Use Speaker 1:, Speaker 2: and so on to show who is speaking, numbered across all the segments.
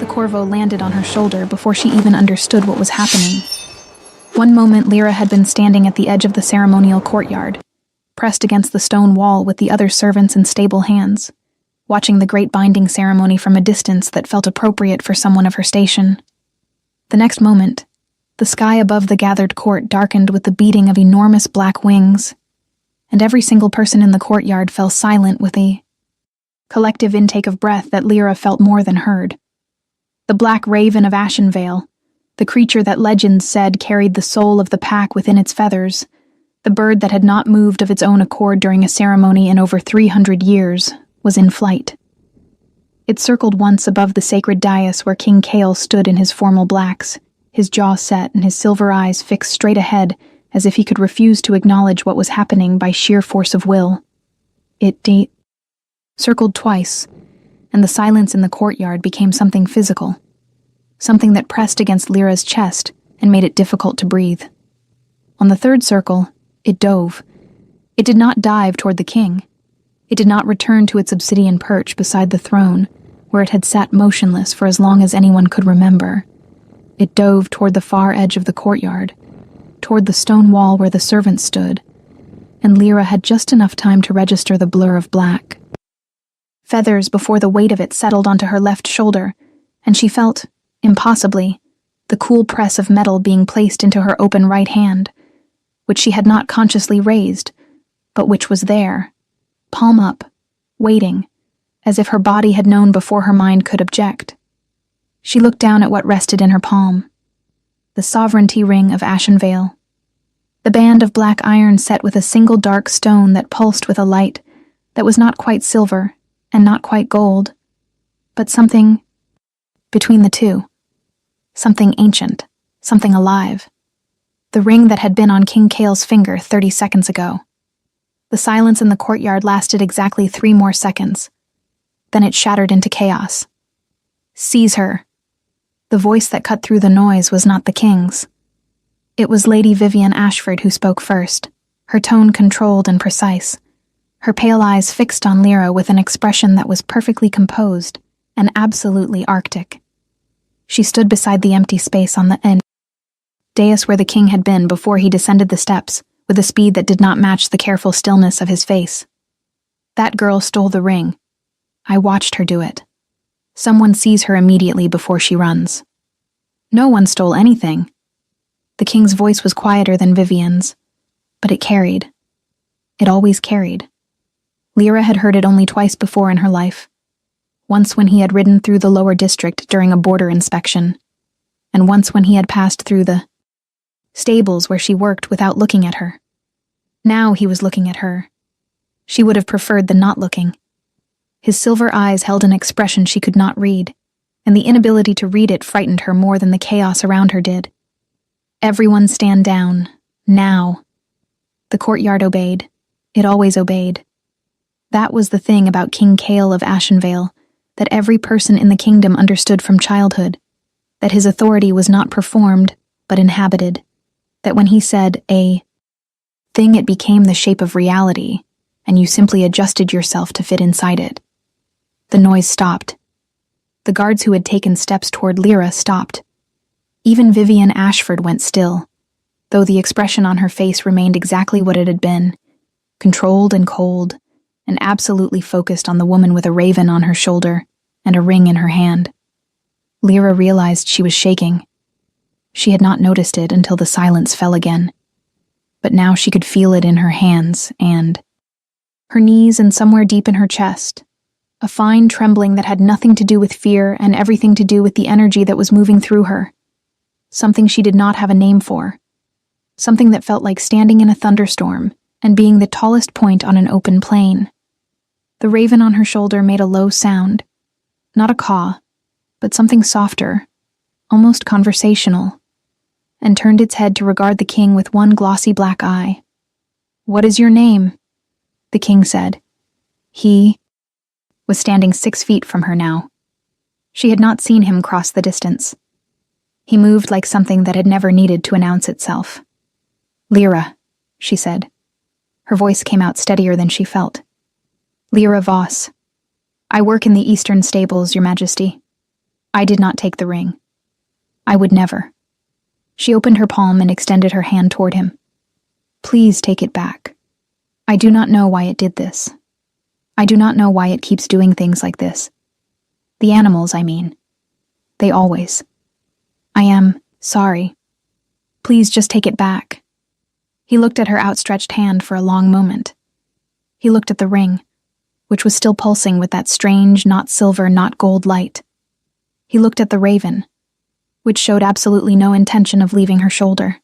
Speaker 1: corvo landed on her shoulder before she even understood what was happening. One moment, Lyra had been standing at the edge of the ceremonial courtyard, pressed against the stone wall with the other servants in stable hands, watching the great binding ceremony from a distance that felt appropriate for someone of her station. The next moment, the sky above the gathered court darkened with the beating of enormous black wings, and every single person in the courtyard fell silent with a collective intake of breath that Lyra felt more than heard. The black raven of Ashenvale, the creature that legends said carried the soul of the pack within its feathers, the bird that had not moved of its own accord during a ceremony in over 300 years, was in flight. It circled once above the sacred dais where King Cale stood in his formal blacks, his jaw set and his silver eyes fixed straight ahead as if he could refuse to acknowledge what was happening by sheer force of will. It circled twice, and the silence in the courtyard became something physical, something that pressed against Lyra's chest and made it difficult to breathe. On the third circle, it dove. It did not dive toward the king. It did not return to its obsidian perch beside the throne, where it had sat motionless for as long as anyone could remember. It dove toward the far edge of the courtyard, toward the stone wall where the servants stood, and Lyra had just enough time to register the blur of black feathers before the weight of it settled onto her left shoulder, and she felt, impossibly, the cool press of metal being placed into her open right hand, which she had not consciously raised, but which was there, palm up, waiting, as if her body had known before her mind could object. She looked down at what rested in her palm, the sovereignty ring of Ashenvale, the band of black iron set with a single dark stone that pulsed with a light that was not quite silver and not quite gold, but something between the two, something ancient, something alive, the ring that had been on King Cale's finger 30 seconds ago. The silence in the courtyard lasted exactly 3 more seconds. Then it shattered into chaos. Seize her. The voice that cut through the noise was not the king's. It was Lady Vivian Ashford who spoke first, her tone controlled and precise, her pale eyes fixed on Lyra with an expression that was perfectly composed and absolutely arctic. She stood beside the empty space on the dais where the king had been before he descended the steps, with a speed that did not match the careful stillness of his face. That girl stole the ring. I watched her do it. Someone sees her immediately before she runs. No one stole anything. The king's voice was quieter than Vivian's, but it carried. It always carried. Lyra had heard it only twice before in her life. Once when he had ridden through the lower district during a border inspection, and once when he had passed through the stables where she worked without looking at her. Now he was looking at her. She would have preferred the not looking. His silver eyes held an expression she could not read, and the inability to read it frightened her more than the chaos around her did. Everyone stand down, now. The courtyard obeyed. It always obeyed. That was the thing about King Cale of Ashenvale, that every person in the kingdom understood from childhood, that his authority was not performed, but inhabited, that when he said a thing it became the shape of reality, and you simply adjusted yourself to fit inside it. The noise stopped. The guards who had taken steps toward Lyra stopped. Even Vivian Ashford went still, though the expression on her face remained exactly what it had been, controlled and cold, and absolutely focused on the woman with a raven on her shoulder and a ring in her hand. Lyra realized she was shaking. She had not noticed it until the silence fell again, but now she could feel it in her hands and her knees and somewhere deep in her chest, a fine trembling that had nothing to do with fear and everything to do with the energy that was moving through her, something she did not have a name for, something that felt like standing in a thunderstorm and being the tallest point on an open plain. The raven on her shoulder made a low sound, not a caw, but something softer, almost conversational, and turned its head to regard the king with one glossy black eye. "What is your name?" the king said. He was standing 6 feet from her now. She had not seen him cross the distance. He moved like something that had never needed to announce itself. "Lyra," she said. Her voice came out steadier than she felt. "Lyra Voss. I work in the Eastern Stables, Your Majesty." I did not take the ring. I would never. She opened her palm and extended her hand toward him. Please take it back. I do not know why it did this. I do not know why it keeps doing things like this. The animals, I mean. They always. I am sorry. Please just take it back. He looked at her outstretched hand for a long moment. He looked at the ring, which was still pulsing with that strange, not silver, not gold light. He looked at the raven, which showed absolutely no intention of leaving her shoulder.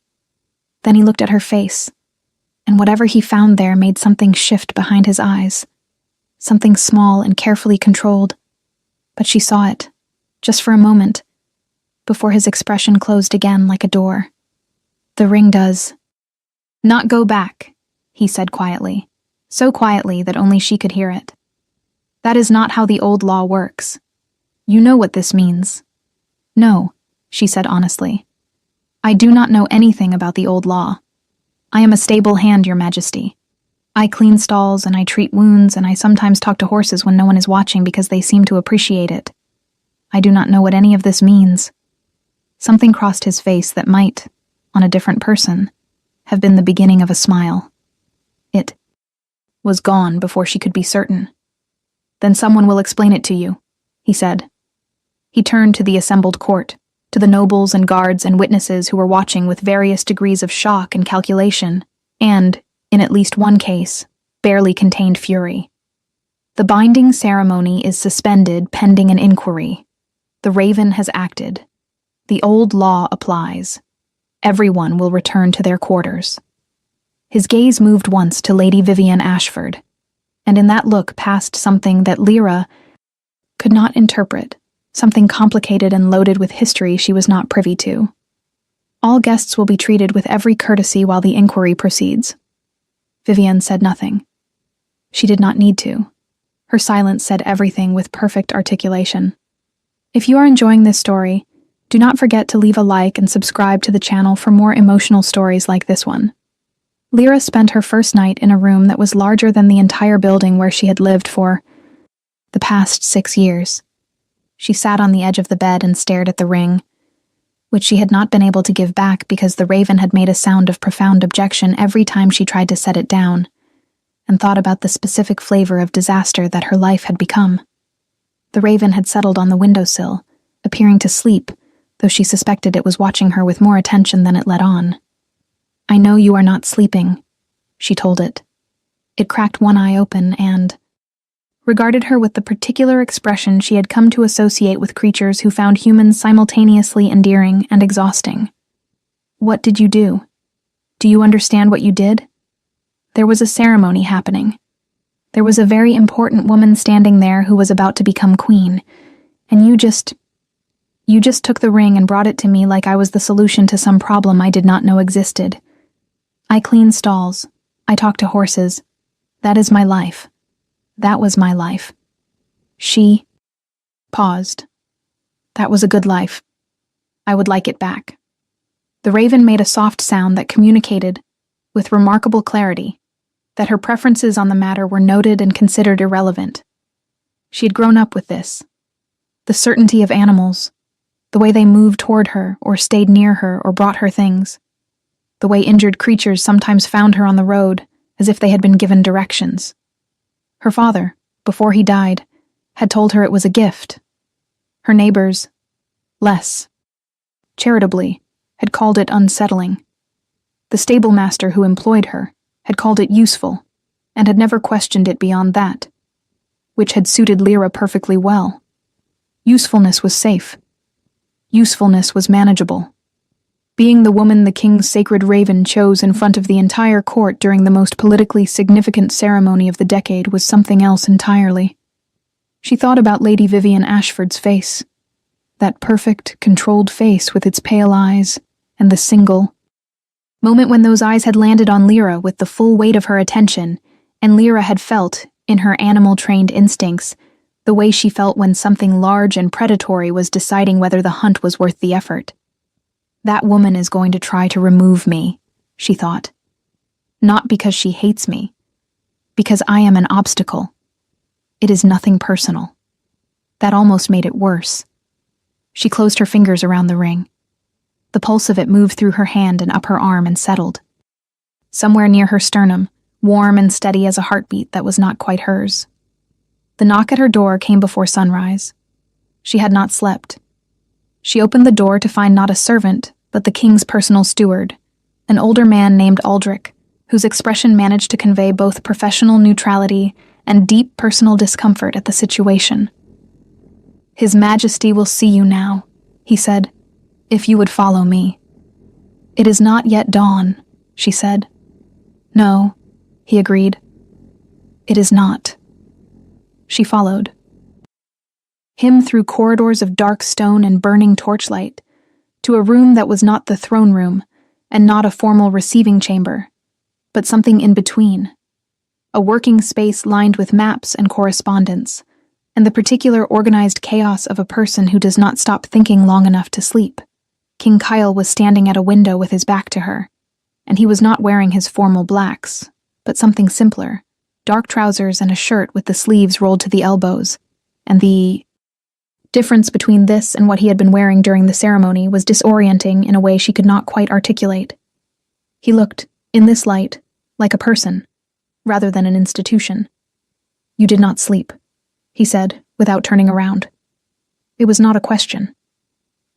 Speaker 1: Then he looked at her face, and whatever he found there made something shift behind his eyes. Something small and carefully controlled. But she saw it, just for a moment, before his expression closed again like a door. The ring does not go back, he said quietly, so quietly that only she could hear it. That is not how the old law works. You know what this means. No, she said honestly. I do not know anything about the old law. I am a stable hand, Your Majesty. I clean stalls and I treat wounds and I sometimes talk to horses when no one is watching because they seem to appreciate it. I do not know what any of this means. Something crossed his face that might, on a different person, have been the beginning of a smile. It was gone before she could be certain. Then someone will explain it to you, he said. He turned to the assembled court, to the nobles and guards and witnesses who were watching with various degrees of shock and calculation, and, in at least one case, barely contained fury. The binding ceremony is suspended pending an inquiry. The raven has acted. The old law applies. Everyone will return to their quarters. His gaze moved once to Lady Vivian Ashford, and in that look passed something that Lyra could not interpret, something complicated and loaded with history she was not privy to. All guests will be treated with every courtesy while the inquiry proceeds. Vivian said nothing. She did not need to. Her silence said everything with perfect articulation. If you are enjoying this story, do not forget to leave a like and subscribe to the channel for more emotional stories like this one. Lyra spent her first night in a room that was larger than the entire building where she had lived for the past 6 years. She sat on the edge of the bed and stared at the ring, which she had not been able to give back because the raven had made a sound of profound objection every time she tried to set it down, and thought about the specific flavor of disaster that her life had become. The raven had settled on the windowsill, appearing to sleep, though she suspected it was watching her with more attention than it let on. I know you are not sleeping, she told it. It cracked one eye open and regarded her with the particular expression she had come to associate with creatures who found humans simultaneously endearing and exhausting. What did you do? Do you understand what you did? There was a ceremony happening. There was a very important woman standing there who was about to become queen, and you just took the ring and brought it to me like I was the solution to some problem I did not know existed. I clean stalls. I talk to horses. That is my life. That was my life. She paused. That was a good life. I would like it back. The raven made a soft sound that communicated, with remarkable clarity, that her preferences on the matter were noted and considered irrelevant. She had grown up with this. The certainty of animals, the way they moved toward her or stayed near her or brought her things, the way injured creatures sometimes found her on the road as if they had been given directions. Her father, before he died, had told her it was a gift. Her neighbors, less charitably, had called it unsettling. The stable master who employed her had called it useful, and had never questioned it beyond that, which had suited Lyra perfectly well. Usefulness was safe. Usefulness was manageable. Being the woman the king's sacred raven chose in front of the entire court during the most politically significant ceremony of the decade was something else entirely. She thought about Lady Vivian Ashford's face, that perfect, controlled face with its pale eyes, and the single moment when those eyes had landed on Lyra with the full weight of her attention, and Lyra had felt, in her animal-trained instincts, the way she felt when something large and predatory was deciding whether the hunt was worth the effort. That woman is going to try to remove me, she thought. Not because she hates me, because I am an obstacle. It is nothing personal. That almost made it worse. She closed her fingers around the ring. The pulse of it moved through her hand and up her arm and settled. Somewhere near her sternum, warm and steady as a heartbeat that was not quite hers. The knock at her door came before sunrise. She had not slept. She opened the door to find not a servant, but the king's personal steward, an older man named Aldrich, whose expression managed to convey both professional neutrality and deep personal discomfort at the situation. "His Majesty will see you now," he said, "if you would follow me." "It is not yet dawn," she said. "No," he agreed. "It is not." She followed. Him through corridors of dark stone and burning torchlight, to a room that was not the throne room and not a formal receiving chamber, but something in between. A working space lined with maps and correspondence, and the particular organized chaos of a person who does not stop thinking long enough to sleep. King Kyle was standing at a window with his back to her, and he was not wearing his formal blacks, but something simpler, dark trousers and a shirt with the sleeves rolled to the elbows, and the difference between this and what he had been wearing during the ceremony was disorienting in a way she could not quite articulate. He looked, in this light, like a person, rather than an institution. "You did not sleep," he said, without turning around. It was not a question.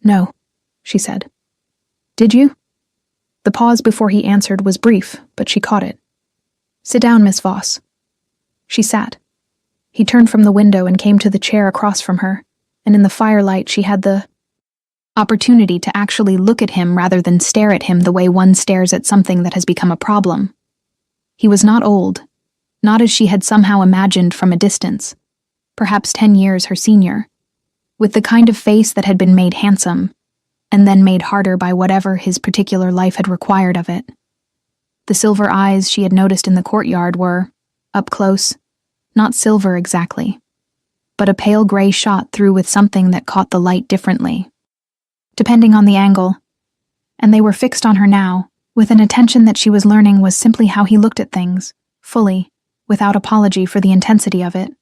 Speaker 1: "No," she said. "Did you?" The pause before he answered was brief, but she caught it. "Sit down, Miss Voss." She sat. He turned from the window and came to the chair across from her, and in the firelight she had the opportunity to actually look at him rather than stare at him the way one stares at something that has become a problem. He was not old, not as she had somehow imagined from a distance, perhaps 10 years her senior, with the kind of face that had been made handsome, and then made harder by whatever his particular life had required of it. The silver eyes she had noticed in the courtyard were, up close, not silver exactly, but a pale gray shot through with something that caught the light differently, depending on the angle, and they were fixed on her now, with an attention that she was learning was simply how he looked at things, fully, without apology for the intensity of it.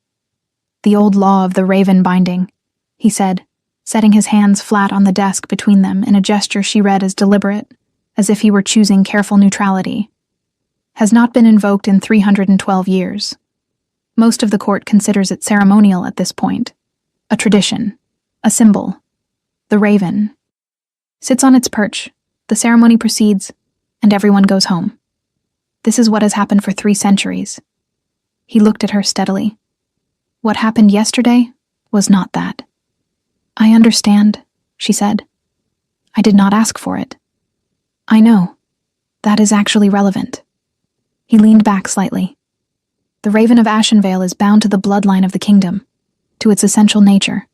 Speaker 1: "The old law of the raven binding," he said, setting his hands flat on the desk between them in a gesture she read as deliberate, as if he were choosing careful neutrality, "has not been invoked in 312 years. Most of the court considers it ceremonial at this point, a tradition, a symbol. The raven sits on its perch, the ceremony proceeds, and everyone goes home. This is what has happened for 3 centuries. He looked at her steadily. "What happened yesterday was not that." "I understand," she said. "I did not ask for it." "I know. That is actually relevant." He leaned back slightly. "The Raven of Ashenvale is bound to the bloodline of the kingdom, to its essential nature.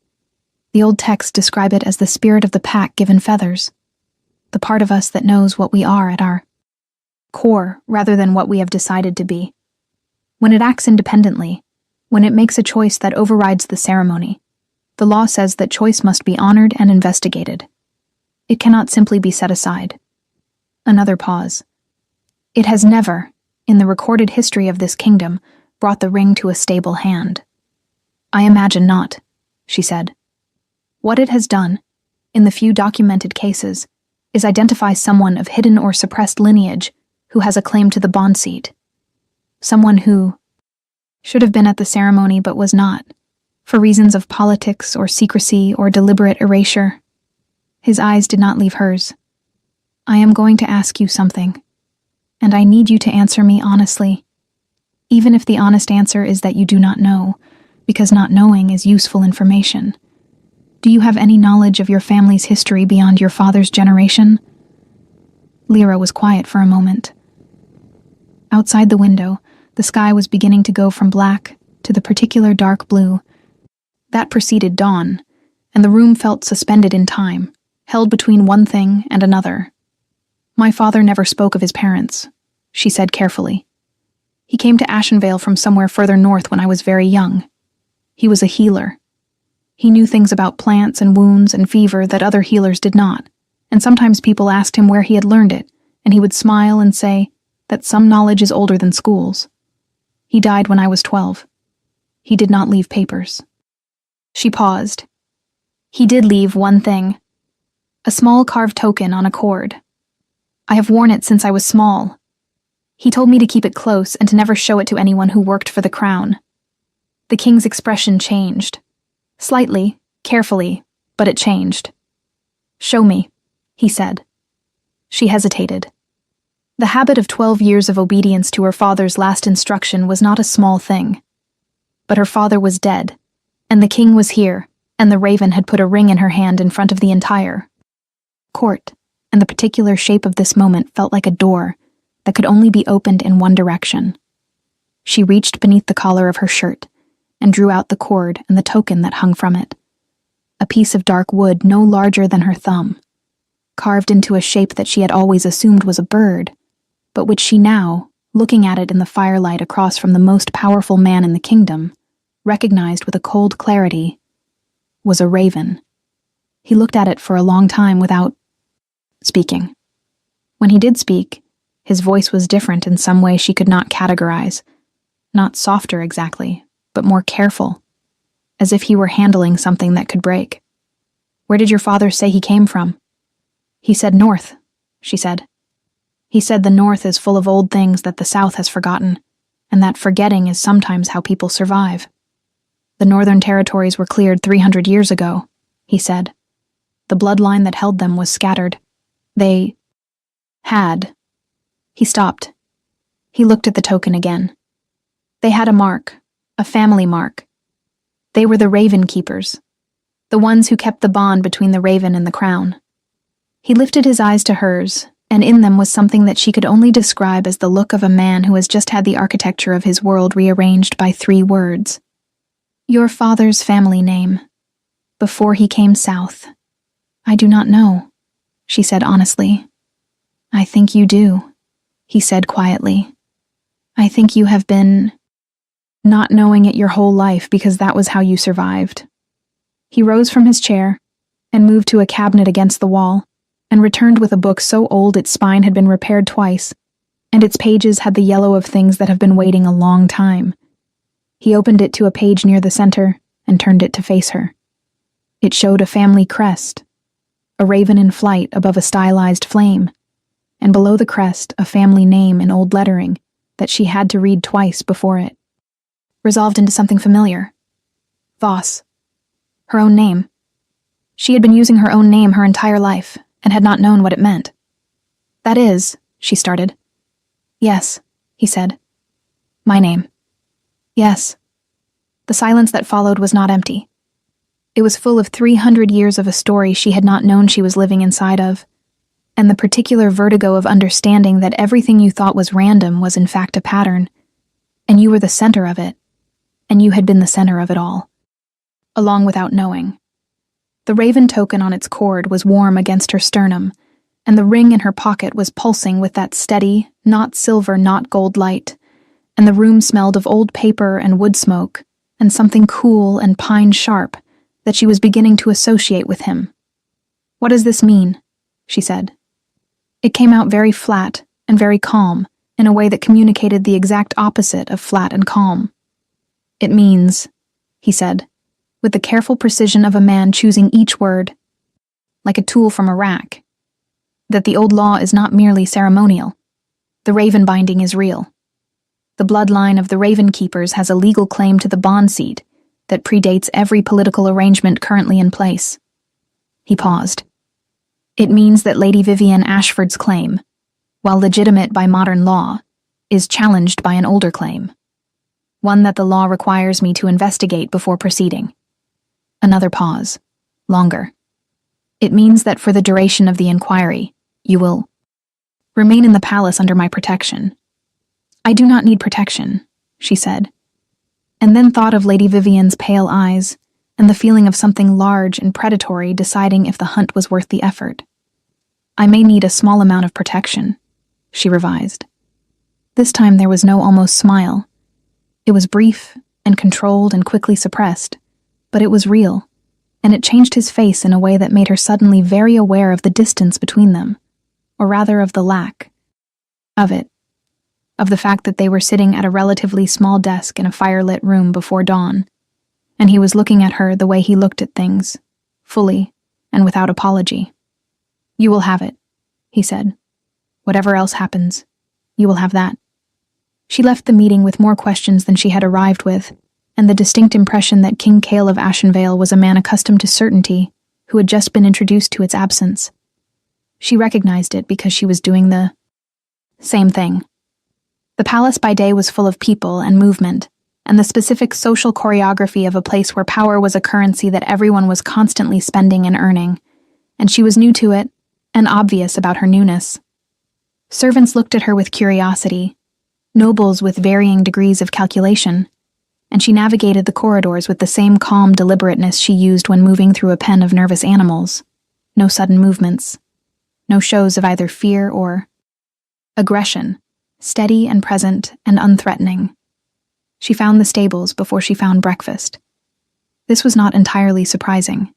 Speaker 1: The old texts describe it as the spirit of the pack given feathers, the part of us that knows what we are at our core rather than what we have decided to be. When it acts independently, when it makes a choice that overrides the ceremony, the law says that choice must be honored and investigated. It cannot simply be set aside." Another pause. "It has never, in the recorded history of this kingdom, brought the ring to a stable hand." "I imagine not," she said. "What it has done, in the few documented cases, is identify someone of hidden or suppressed lineage who has a claim to the bond seat. Someone who should have been at the ceremony but was not, for reasons of politics or secrecy or deliberate erasure." His eyes did not leave hers. "I am going to ask you something, and I need you to answer me honestly, even if the honest answer is that you do not know, because not knowing is useful information. Do you have any knowledge of your family's history beyond your father's generation?" Lyra was quiet for a moment. Outside the window, the sky was beginning to go from black to the particular dark blue that preceded dawn, and the room felt suspended in time, held between one thing and another. "My father never spoke of his parents," she said carefully. "He came to Ashenvale from somewhere further north when I was very young. He was a healer. He knew things about plants and wounds and fever that other healers did not, and sometimes people asked him where he had learned it, and he would smile and say that some knowledge is older than schools. He died when I was 12. He did not leave papers." She paused. He did leave one thing. A small carved token on a cord. I have worn it since I was small. He told me to keep it close and to never show it to anyone who worked for the crown. The king's expression changed. Slightly, carefully, but it changed. Show me, he said. She hesitated. The habit of 12 years of obedience to her father's last instruction was not a small thing. But her father was dead, and the king was here, and the raven had put a ring in her hand in front of the entire court, and the particular shape of this moment felt like a door that could only be opened in one direction. She reached beneath the collar of her shirt and drew out the cord and the token that hung from it. A piece of dark wood no larger than her thumb, carved into a shape that she had always assumed was a bird, but which she now, looking at it in the firelight across from the most powerful man in the kingdom, recognized with a cold clarity, was a raven. He looked at it for a long time without speaking. When he did speak, his voice was different in some way she could not categorize. Not softer exactly, but more careful, as if he were handling something that could break. Where did your father say he came from? He said north, she said. He said the north is full of old things that the south has forgotten, and that forgetting is sometimes how people survive. The northern territories were cleared 300 years ago, he said. The bloodline that held them was scattered. They had. He stopped. He looked at the token again. They had a mark, a family mark. They were the Raven Keepers, the ones who kept the bond between the raven and the crown. He lifted his eyes to hers, and in them was something that she could only describe as the look of a man who has just had the architecture of his world rearranged by 3 words. Your father's family name. Before he came south. I do not know, she said honestly. I think you do, he said quietly. I think you have been not knowing it your whole life because that was how you survived. He rose from his chair and moved to a cabinet against the wall and returned with a book so old its spine had been repaired twice, and its pages had the yellow of things that have been waiting a long time. He opened it to a page near the center and turned it to face her. It showed a family crest, a raven in flight above a stylized flame, and below the crest a family name in old lettering that she had to read twice before it. Resolved into something familiar. Voss. Her own name. She had been using her own name her entire life and had not known what it meant. That is, she started. Yes, he said. My name. Yes. The silence that followed was not empty. It was full of 300 years of a story she had not known she was living inside of, and the particular vertigo of understanding that everything you thought was random was in fact a pattern, and you were the center of it, and you had been the center of it all, along without knowing. The raven token on its cord was warm against her sternum, and the ring in her pocket was pulsing with that steady, not silver, not gold light, and the room smelled of old paper and wood smoke, and something cool and pine-sharp that she was beginning to associate with him. What does this mean? She said. It came out very flat and very calm, in a way that communicated the exact opposite of flat and calm. It means, he said, with the careful precision of a man choosing each word, like a tool from a rack, that the old law is not merely ceremonial. The raven binding is real. The bloodline of the Raven Keepers has a legal claim to the bond seat that predates every political arrangement currently in place. He paused. It means that Lady Vivian Ashford's claim, while legitimate by modern law, is challenged by an older claim, one that the law requires me to investigate before proceeding. Another pause, longer. It means that for the duration of the inquiry, you will remain in the palace under my protection. I do not need protection, she said, and then thought of Lady Vivian's pale eyes and the feeling of something large and predatory deciding if the hunt was worth the effort. I may need a small amount of protection, she revised. This time there was no almost smile. It was brief and controlled and quickly suppressed, but it was real, and it changed his face in a way that made her suddenly very aware of the distance between them, or rather of the lack of it, of the fact that they were sitting at a relatively small desk in a firelit room before dawn, and he was looking at her the way he looked at things, fully, and without apology. "You will have it," he said. "Whatever else happens, you will have that." She left the meeting with more questions than she had arrived with, and the distinct impression that King Cale of Ashenvale was a man accustomed to certainty, who had just been introduced to its absence. She recognized it because she was doing the same thing. The palace by day was full of people and movement, and the specific social choreography of a place where power was a currency that everyone was constantly spending and earning, and she was new to it, and obvious about her newness. Servants looked at her with curiosity, nobles with varying degrees of calculation, and she navigated the corridors with the same calm deliberateness she used when moving through a pen of nervous animals. No sudden movements, no shows of either fear or aggression, steady and present and unthreatening. She found the stables before she found breakfast. This was not entirely surprising.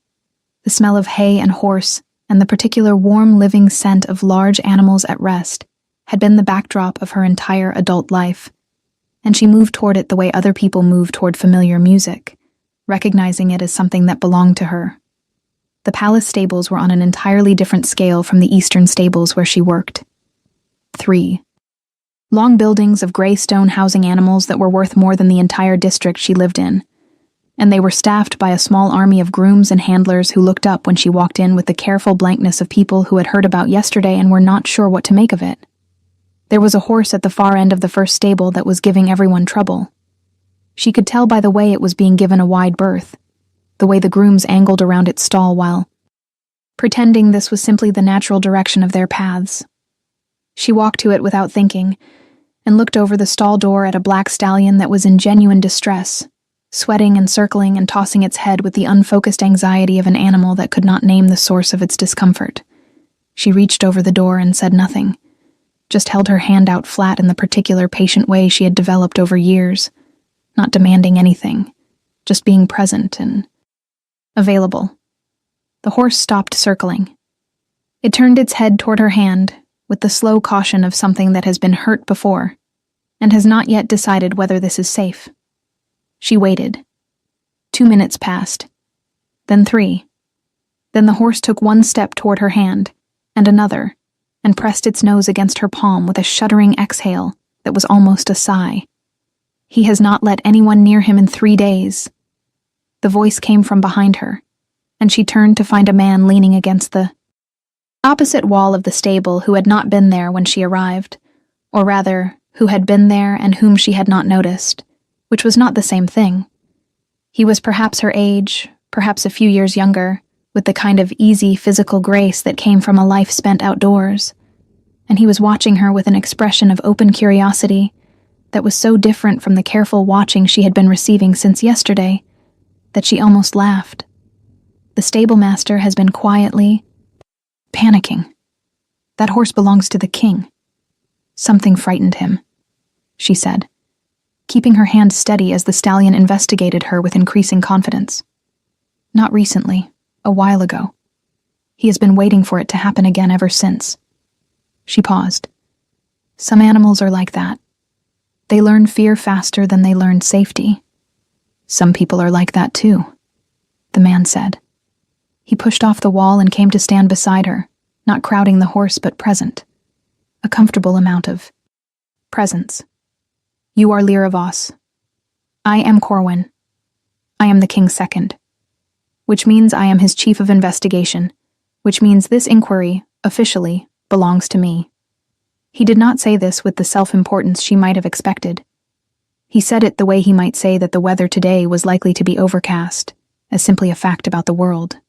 Speaker 1: The smell of hay and horse, and the particular warm living scent of large animals at rest, had been the backdrop of her entire adult life, and she moved toward it the way other people move toward familiar music, recognizing it as something that belonged to her. The palace stables were on an entirely different scale from the eastern stables where she worked. 3. Long buildings of gray stone housing animals that were worth more than the entire district she lived in, and they were staffed by a small army of grooms and handlers who looked up when she walked in with the careful blankness of people who had heard about yesterday and were not sure what to make of it. There was a horse at the far end of the first stable that was giving everyone trouble. She could tell by the way it was being given a wide berth, the way the grooms angled around its stall while pretending this was simply the natural direction of their paths. She walked to it without thinking, and looked over the stall door at a black stallion that was in genuine distress, sweating and circling and tossing its head with the unfocused anxiety of an animal that could not name the source of its discomfort. She reached over the door and said nothing, just held her hand out flat in the particular patient way she had developed over years, not demanding anything, just being present and available. The horse stopped circling. It turned its head toward her hand with the slow caution of something that has been hurt before and has not yet decided whether this is safe. She waited. 2 minutes passed, then 3. Then the horse took one step toward her hand, and another, and pressed its nose against her palm with a shuddering exhale that was almost a sigh. "He has not let anyone near him in 3 days. The voice came from behind her, and she turned to find a man leaning against the opposite wall of the stable who had not been there when she arrived, or rather, who had been there and whom she had not noticed, which was not the same thing. He was perhaps her age, perhaps a few years younger, with the kind of easy physical grace that came from a life spent outdoors, and he was watching her with an expression of open curiosity that was so different from the careful watching she had been receiving since yesterday that she almost laughed. The stablemaster has been quietly panicking. "That horse belongs to the king. Something frightened him," she said, keeping her hand steady as the stallion investigated her with increasing confidence. "Not recently, a while ago. He has been waiting for it to happen again ever since." She paused. "Some animals are like that. They learn fear faster than they learn safety." "Some people are like that too," the man said. He pushed off the wall and came to stand beside her, not crowding the horse but present. A comfortable amount of presence. "You are Lyra Voss. I am Corwin. I am the king's second. Which means I am his chief of investigation, which means this inquiry, officially, belongs to me." He did not say this with the self-importance she might have expected. He said it the way he might say that the weather today was likely to be overcast, as simply a fact about the world.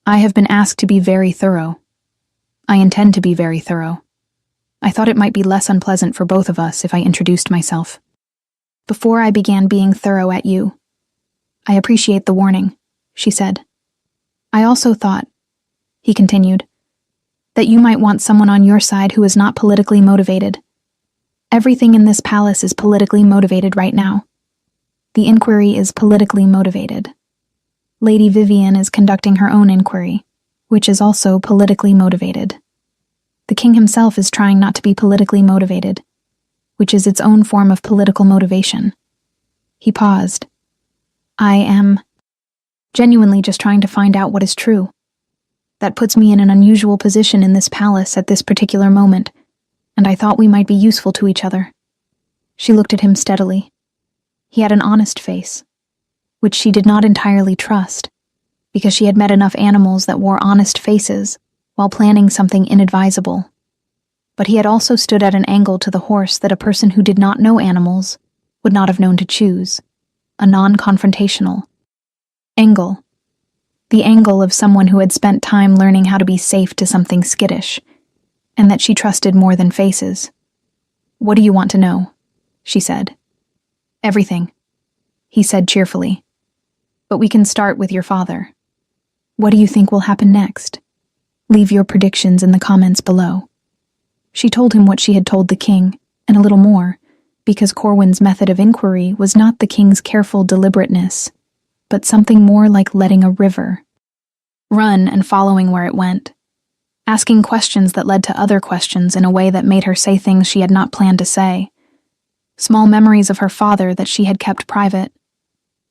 Speaker 1: "I have been asked to be very thorough. I intend to be very thorough. I thought it might be less unpleasant for both of us if I introduced myself. Before I began being thorough at you, I appreciate the warning," she said. "I also thought," he continued, "that you might want someone on your side who is not politically motivated. Everything in this palace is politically motivated right now. The inquiry is politically motivated. Lady Vivian is conducting her own inquiry, which is also politically motivated. The king himself is trying not to be politically motivated, which is its own form of political motivation." He paused. "I am Genuinely just trying to find out what is true. That puts me in an unusual position in this palace at this particular moment, and I thought we might be useful to each other." She looked at him steadily. He had an honest face, which she did not entirely trust, because she had met enough animals that wore honest faces while planning something inadvisable. But he had also stood at an angle to the horse that a person who did not know animals would not have known to choose, a non-confrontational angle. The angle of someone who had spent time learning how to be safe to something skittish, and that she trusted more than faces. "What do you want to know?" she said. "Everything," he said cheerfully. "But we can start with your father. What do you think will happen next? Leave your predictions in the comments below." She told him what she had told the king, and a little more, because Corwin's method of inquiry was not the king's careful deliberateness, but something more like letting a river run and following where it went, asking questions that led to other questions in a way that made her say things she had not planned to say. Small memories of her father that she had kept private.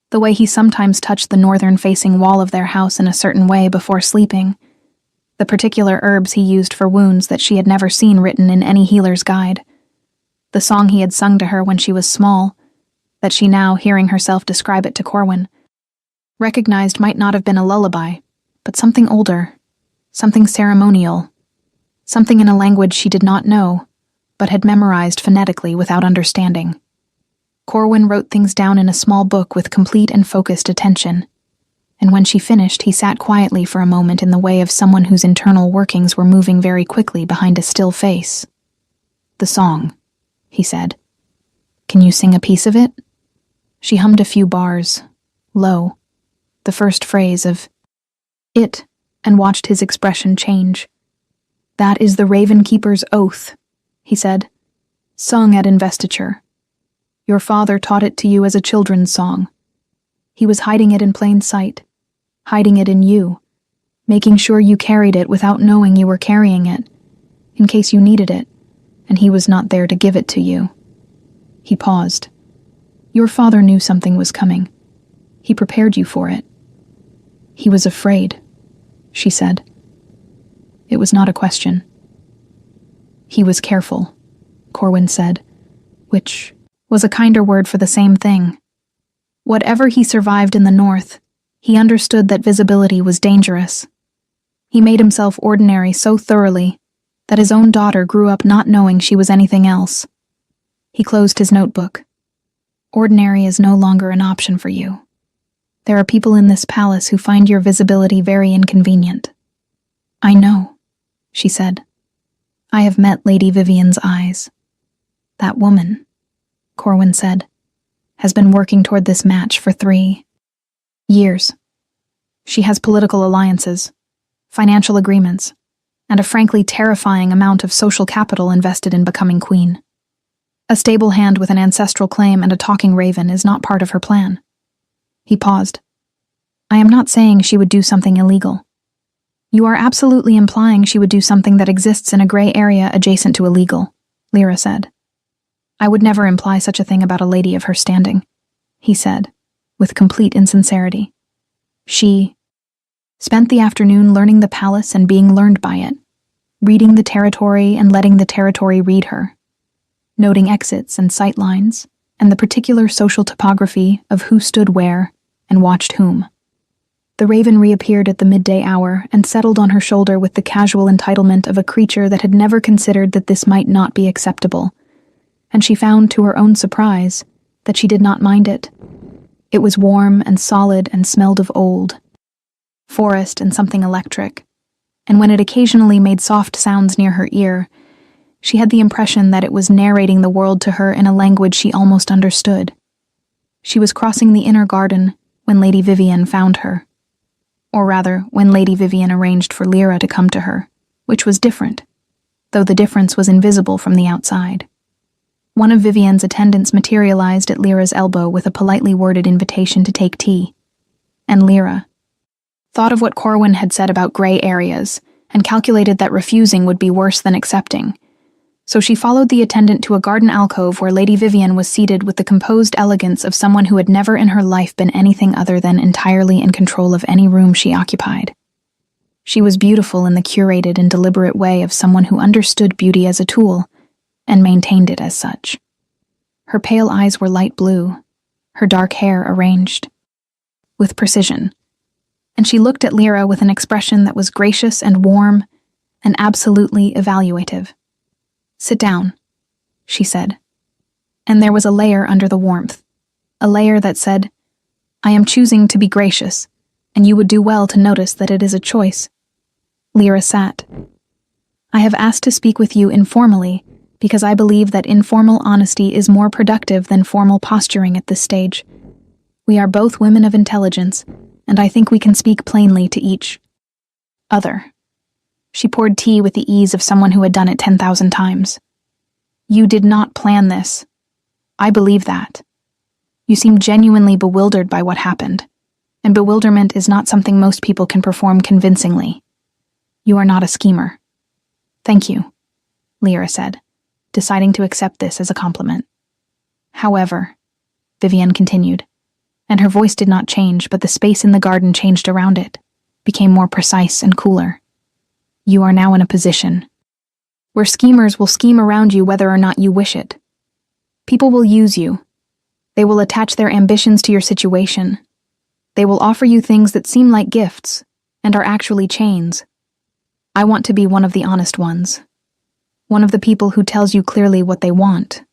Speaker 1: The way he sometimes touched the northern-facing wall of their house in a certain way before sleeping. The particular herbs he used for wounds that she had never seen written in any healer's guide. The song he had sung to her when she was small, that she now, hearing herself describe it to Corwin, recognized might not have been a lullaby, but something older, something ceremonial, something in a language she did not know, but had memorized phonetically without understanding. Corwin wrote things down in a small book with complete and focused attention, and when she finished, he sat quietly for a moment in the way of someone whose internal workings were moving very quickly behind a still face. "The song," he said. "Can you sing a piece of it?" She hummed a few bars, low, the first phrase of it, and watched his expression change. "That is the Raven Keeper's oath," he said, "sung at investiture. Your father taught it to you as a children's song. He was hiding it in plain sight, hiding it in you, making sure you carried it without knowing you were carrying it, in case you needed it, and he was not there to give it to you." He paused. "Your father knew something was coming. He prepared you for it." "He was afraid," she said. It was not a question. "He was careful," Corwin said, which was a kinder word for the same thing. Whatever he survived in the north, he understood that visibility was dangerous. He made himself ordinary so thoroughly that his own daughter grew up not knowing she was anything else. He closed his notebook. "Ordinary is no longer an option for you. There are people in this palace who find your visibility very inconvenient." "I know," she said. "I have met Lady Vivian's eyes. That woman," Corwin said, "has been working toward this match for 3 years. She has political alliances, financial agreements, and a frankly terrifying amount of social capital invested in becoming queen. A stable hand with an ancestral claim and a talking raven is not part of her plan." He paused. "I am not saying she would do something illegal. You are absolutely implying she would do something that exists in a gray area adjacent to illegal," Lyra said. "I would never imply such a thing about a lady of her standing," he said, with complete insincerity. "She spent the afternoon learning the palace and being learned by it, reading the territory and letting the territory read her, noting exits and sight lines, and the particular social topography of who stood where and watched whom." The raven reappeared at the midday hour and settled on her shoulder with the casual entitlement of a creature that had never considered that this might not be acceptable, and she found to her own surprise that she did not mind it. It was warm and solid and smelled of old forest and something electric, and when it occasionally made soft sounds near her ear, she had the impression that it was narrating the world to her in a language she almost understood. She was crossing the inner garden when Lady Vivian found her. Or rather, when Lady Vivian arranged for Lyra to come to her, which was different, though the difference was invisible from the outside. One of Vivian's attendants materialized at Lyra's elbow with a politely worded invitation to take tea, and Lyra thought of what Corwin had said about gray areas and calculated that refusing would be worse than accepting, So she followed the attendant to a garden alcove where Lady Vivian was seated with the composed elegance of someone who had never in her life been anything other than entirely in control of any room she occupied. She was beautiful in the curated and deliberate way of someone who understood beauty as a tool and maintained it as such. Her pale eyes were light blue, her dark hair arranged with precision, and she looked at Lyra with an expression that was gracious and warm and absolutely evaluative. "Sit down," she said. And there was a layer under the warmth, a layer that said, "I am choosing to be gracious, and you would do well to notice that it is a choice." Lyra sat. "I have asked to speak with you informally because I believe that informal honesty is more productive than formal posturing at this stage. We are both women of intelligence, and I think we can speak plainly to each other." She poured tea with the ease of someone who had done it 10,000 times. "You did not plan this. I believe that. You seem genuinely bewildered by what happened, and bewilderment is not something most people can perform convincingly. You are not a schemer." "Thank you," Lyra said, deciding to accept this as a compliment. "However," Vivian continued, and her voice did not change, but the space in the garden changed around it, became more precise and cooler. "You are now in a position where schemers will scheme around you whether or not you wish it. People will use you. They will attach their ambitions to your situation. They will offer you things that seem like gifts and are actually chains. I want to be one of the honest ones. One of the people who tells you clearly what they want,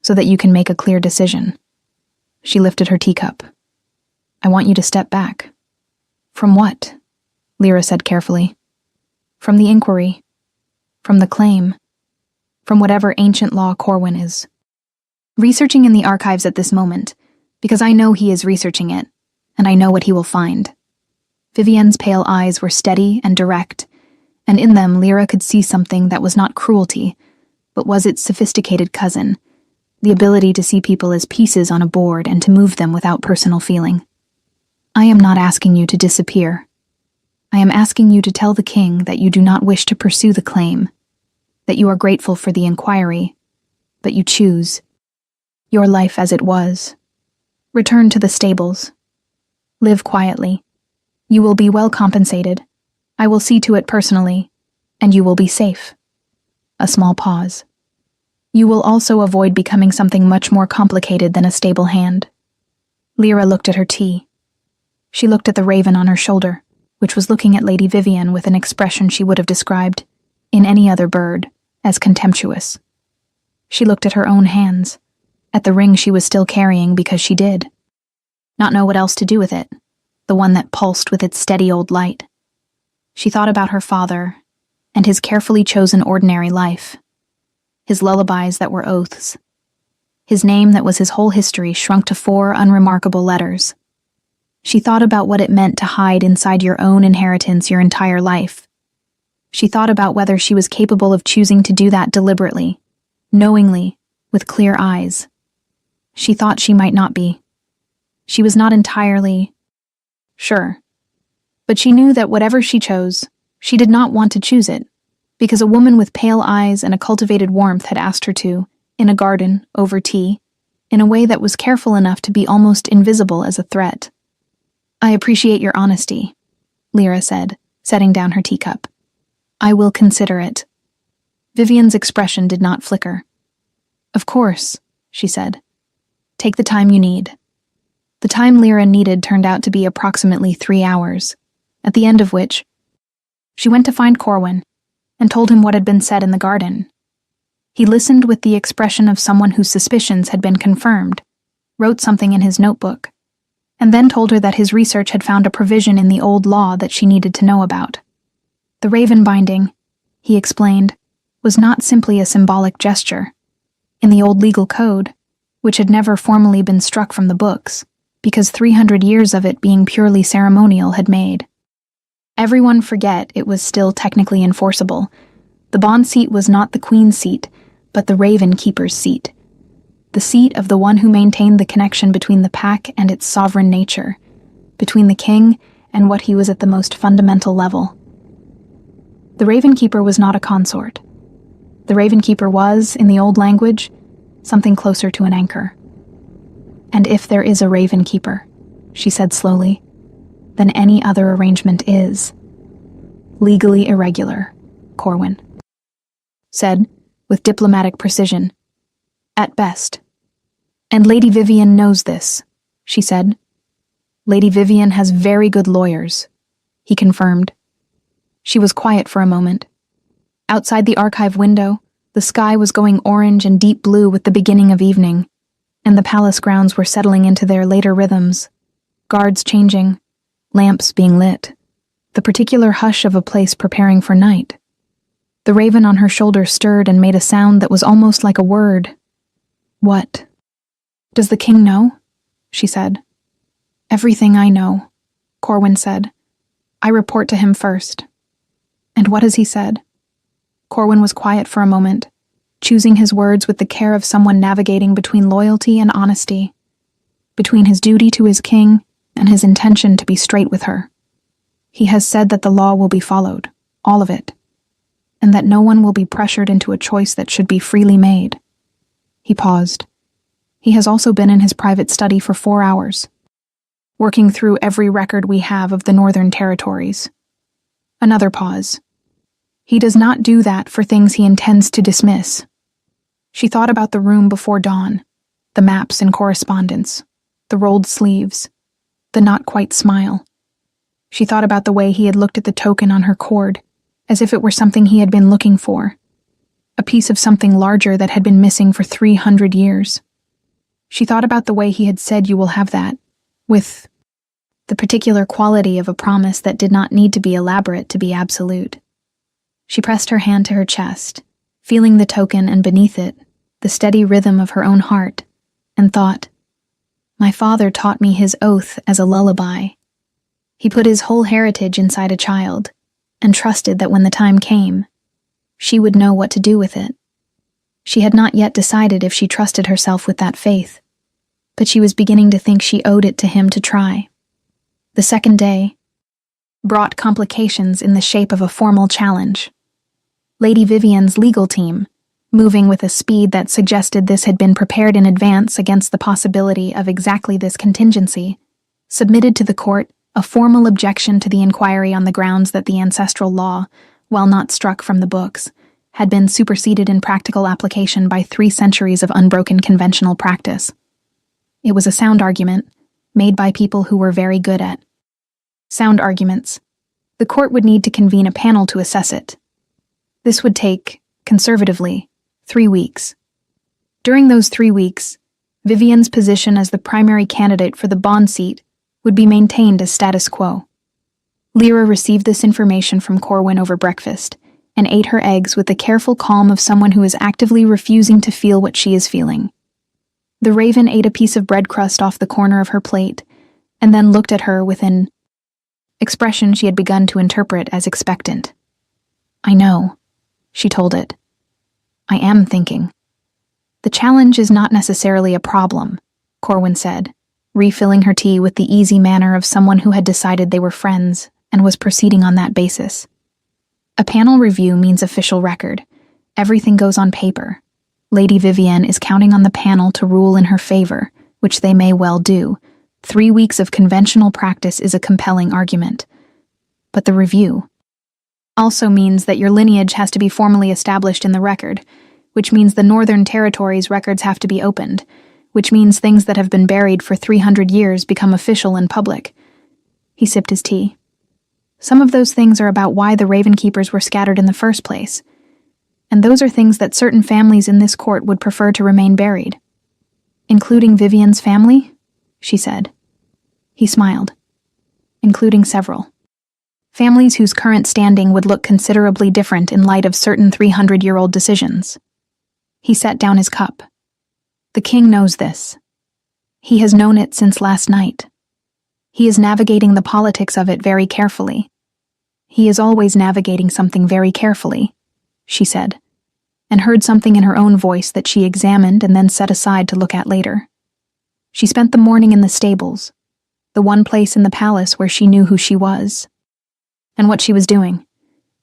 Speaker 1: so that you can make a clear decision." She lifted her teacup. "I want you to step back." "From what?" Lyra said carefully. "From the inquiry. From the claim. From whatever ancient law Corwin is researching in the archives at this moment, because I know he is researching it, and I know what he will find." Vivian's pale eyes were steady and direct, and in them Lyra could see something that was not cruelty, but was its sophisticated cousin, the ability to see people as pieces on a board and to move them without personal feeling. "I am not asking you to disappear. I am asking you to tell the king that you do not wish to pursue the claim, that you are grateful for the inquiry, but you choose your life as it was. Return to the stables. Live quietly. You will be well compensated. I will see to it personally, and you will be safe." A small pause. "You will also avoid becoming something much more complicated than a stable hand." Lyra looked at her tea. She looked at the raven on her shoulder, which was looking at Lady Vivian with an expression she would have described, in any other bird, as contemptuous. She looked at her own hands, at the ring she was still carrying because she did not know what else to do with it, the one that pulsed with its steady old light. She thought about her father and his carefully chosen ordinary life, his lullabies that were oaths, his name that was his whole history shrunk to 4 unremarkable letters. She thought about what it meant to hide inside your own inheritance your entire life. She thought about whether she was capable of choosing to do that deliberately, knowingly, with clear eyes. She thought she might not be. She was not entirely sure. But she knew that whatever she chose, she did not want to choose it, because a woman with pale eyes and a cultivated warmth had asked her to, in a garden, over tea, in a way that was careful enough to be almost invisible as a threat. "I appreciate your honesty," Lyra said, setting down her teacup. "I will consider it." Vivian's expression did not flicker. "Of course," she said. "Take the time you need." The time Lyra needed turned out to be approximately 3 hours, at the end of which she went to find Corwin and told him what had been said in the garden. He listened with the expression of someone whose suspicions had been confirmed, wrote something in his notebook, and then told her that his research had found a provision in the old law that she needed to know about. The raven binding, he explained, was not simply a symbolic gesture. In the old legal code, which had never formally been struck from the books, because 300 years of it being purely ceremonial had made everyone forget it was still technically enforceable. The bond seat was not the queen's seat, but the raven keeper's seat. The seat of the one who maintained the connection between the pack and its sovereign nature, between the king and what he was at the most fundamental level. The raven keeper was not a consort. The Ravenkeeper was, in the old language, something closer to an anchor. "And if there is a Ravenkeeper," she said slowly, "then any other arrangement is legally irregular," Corwin said, with diplomatic precision. "At best. And Lady Vivian knows this," she said. "Lady Vivian has very good lawyers," he confirmed. She was quiet for a moment. Outside the archive window, the sky was going orange and deep blue with the beginning of evening, and the palace grounds were settling into their later rhythms, guards changing, lamps being lit, the particular hush of a place preparing for night. The raven on her shoulder stirred and made a sound that was almost like a word. "What?" "Does the king know?" she said. "Everything I know," Corwin said. "I report to him first." "And what has he said?" Corwin was quiet for a moment, choosing his words with the care of someone navigating between loyalty and honesty, between his duty to his king and his intention to be straight with her. "He has said that the law will be followed, all of it, and that no one will be pressured into a choice that should be freely made." He paused. "He has also been in his private study for 4 hours, working through every record we have of the Northern Territories." Another pause. "He does not do that for things he intends to dismiss." She thought about the room before dawn, the maps and correspondence, the rolled sleeves, the not-quite smile. She thought about the way he had looked at the token on her cord, as if it were something he had been looking for, a piece of something larger that had been missing for 300 years. She thought about the way he had said, "You will have that," with the particular quality of a promise that did not need to be elaborate to be absolute. She pressed her hand to her chest, feeling the token and beneath it, the steady rhythm of her own heart, and thought, "My father taught me his oath as a lullaby. He put his whole heritage inside a child, and trusted that when the time came, she would know what to do with it." She had not yet decided if she trusted herself with that faith, but she was beginning to think she owed it to him to try. The second day brought complications in the shape of a formal challenge. Lady Vivian's legal team, moving with a speed that suggested this had been prepared in advance against the possibility of exactly this contingency, submitted to the court a formal objection to the inquiry on the grounds that the ancestral law, while not struck from the books, had been superseded in practical application by 3 centuries of unbroken conventional practice. It was a sound argument, made by people who were very good at sound arguments. The court would need to convene a panel to assess it. This would take, conservatively, 3 weeks. During those 3 weeks, Vivian's position as the primary candidate for the bond seat would be maintained as status quo. Lyra received this information from Corwin over breakfast and ate her eggs with the careful calm of someone who is actively refusing to feel what she is feeling. The raven ate a piece of bread crust off the corner of her plate and then looked at her with an expression she had begun to interpret as expectant. "I know," she told it. "I am thinking." "The challenge is not necessarily a problem," Corwin said, refilling her tea with the easy manner of someone who had decided they were friends and was proceeding on that basis. "A panel review means official record. Everything goes on paper. Lady Vivian is counting on the panel to rule in her favor, which they may well do. 3 weeks of conventional practice is a compelling argument. But the review also means that your lineage has to be formally established in the record, which means the Northern Territories records have to be opened, which means things that have been buried for 300 years become official and public." He sipped his tea. "Some of those things are about why the Ravenkeepers were scattered in the first place, and those are things that certain families in this court would prefer to remain buried." "Including Vivian's family?" she said. He smiled. "Including several. Families whose current standing would look considerably different in light of certain 300-year-old decisions." He set down his cup. "The king knows this. He has known it since last night. He is navigating the politics of it very carefully. He is always navigating something very carefully," she said, and heard something in her own voice that she examined and then set aside to look at later. She spent the morning in the stables, the one place in the palace where she knew who she was and what she was doing.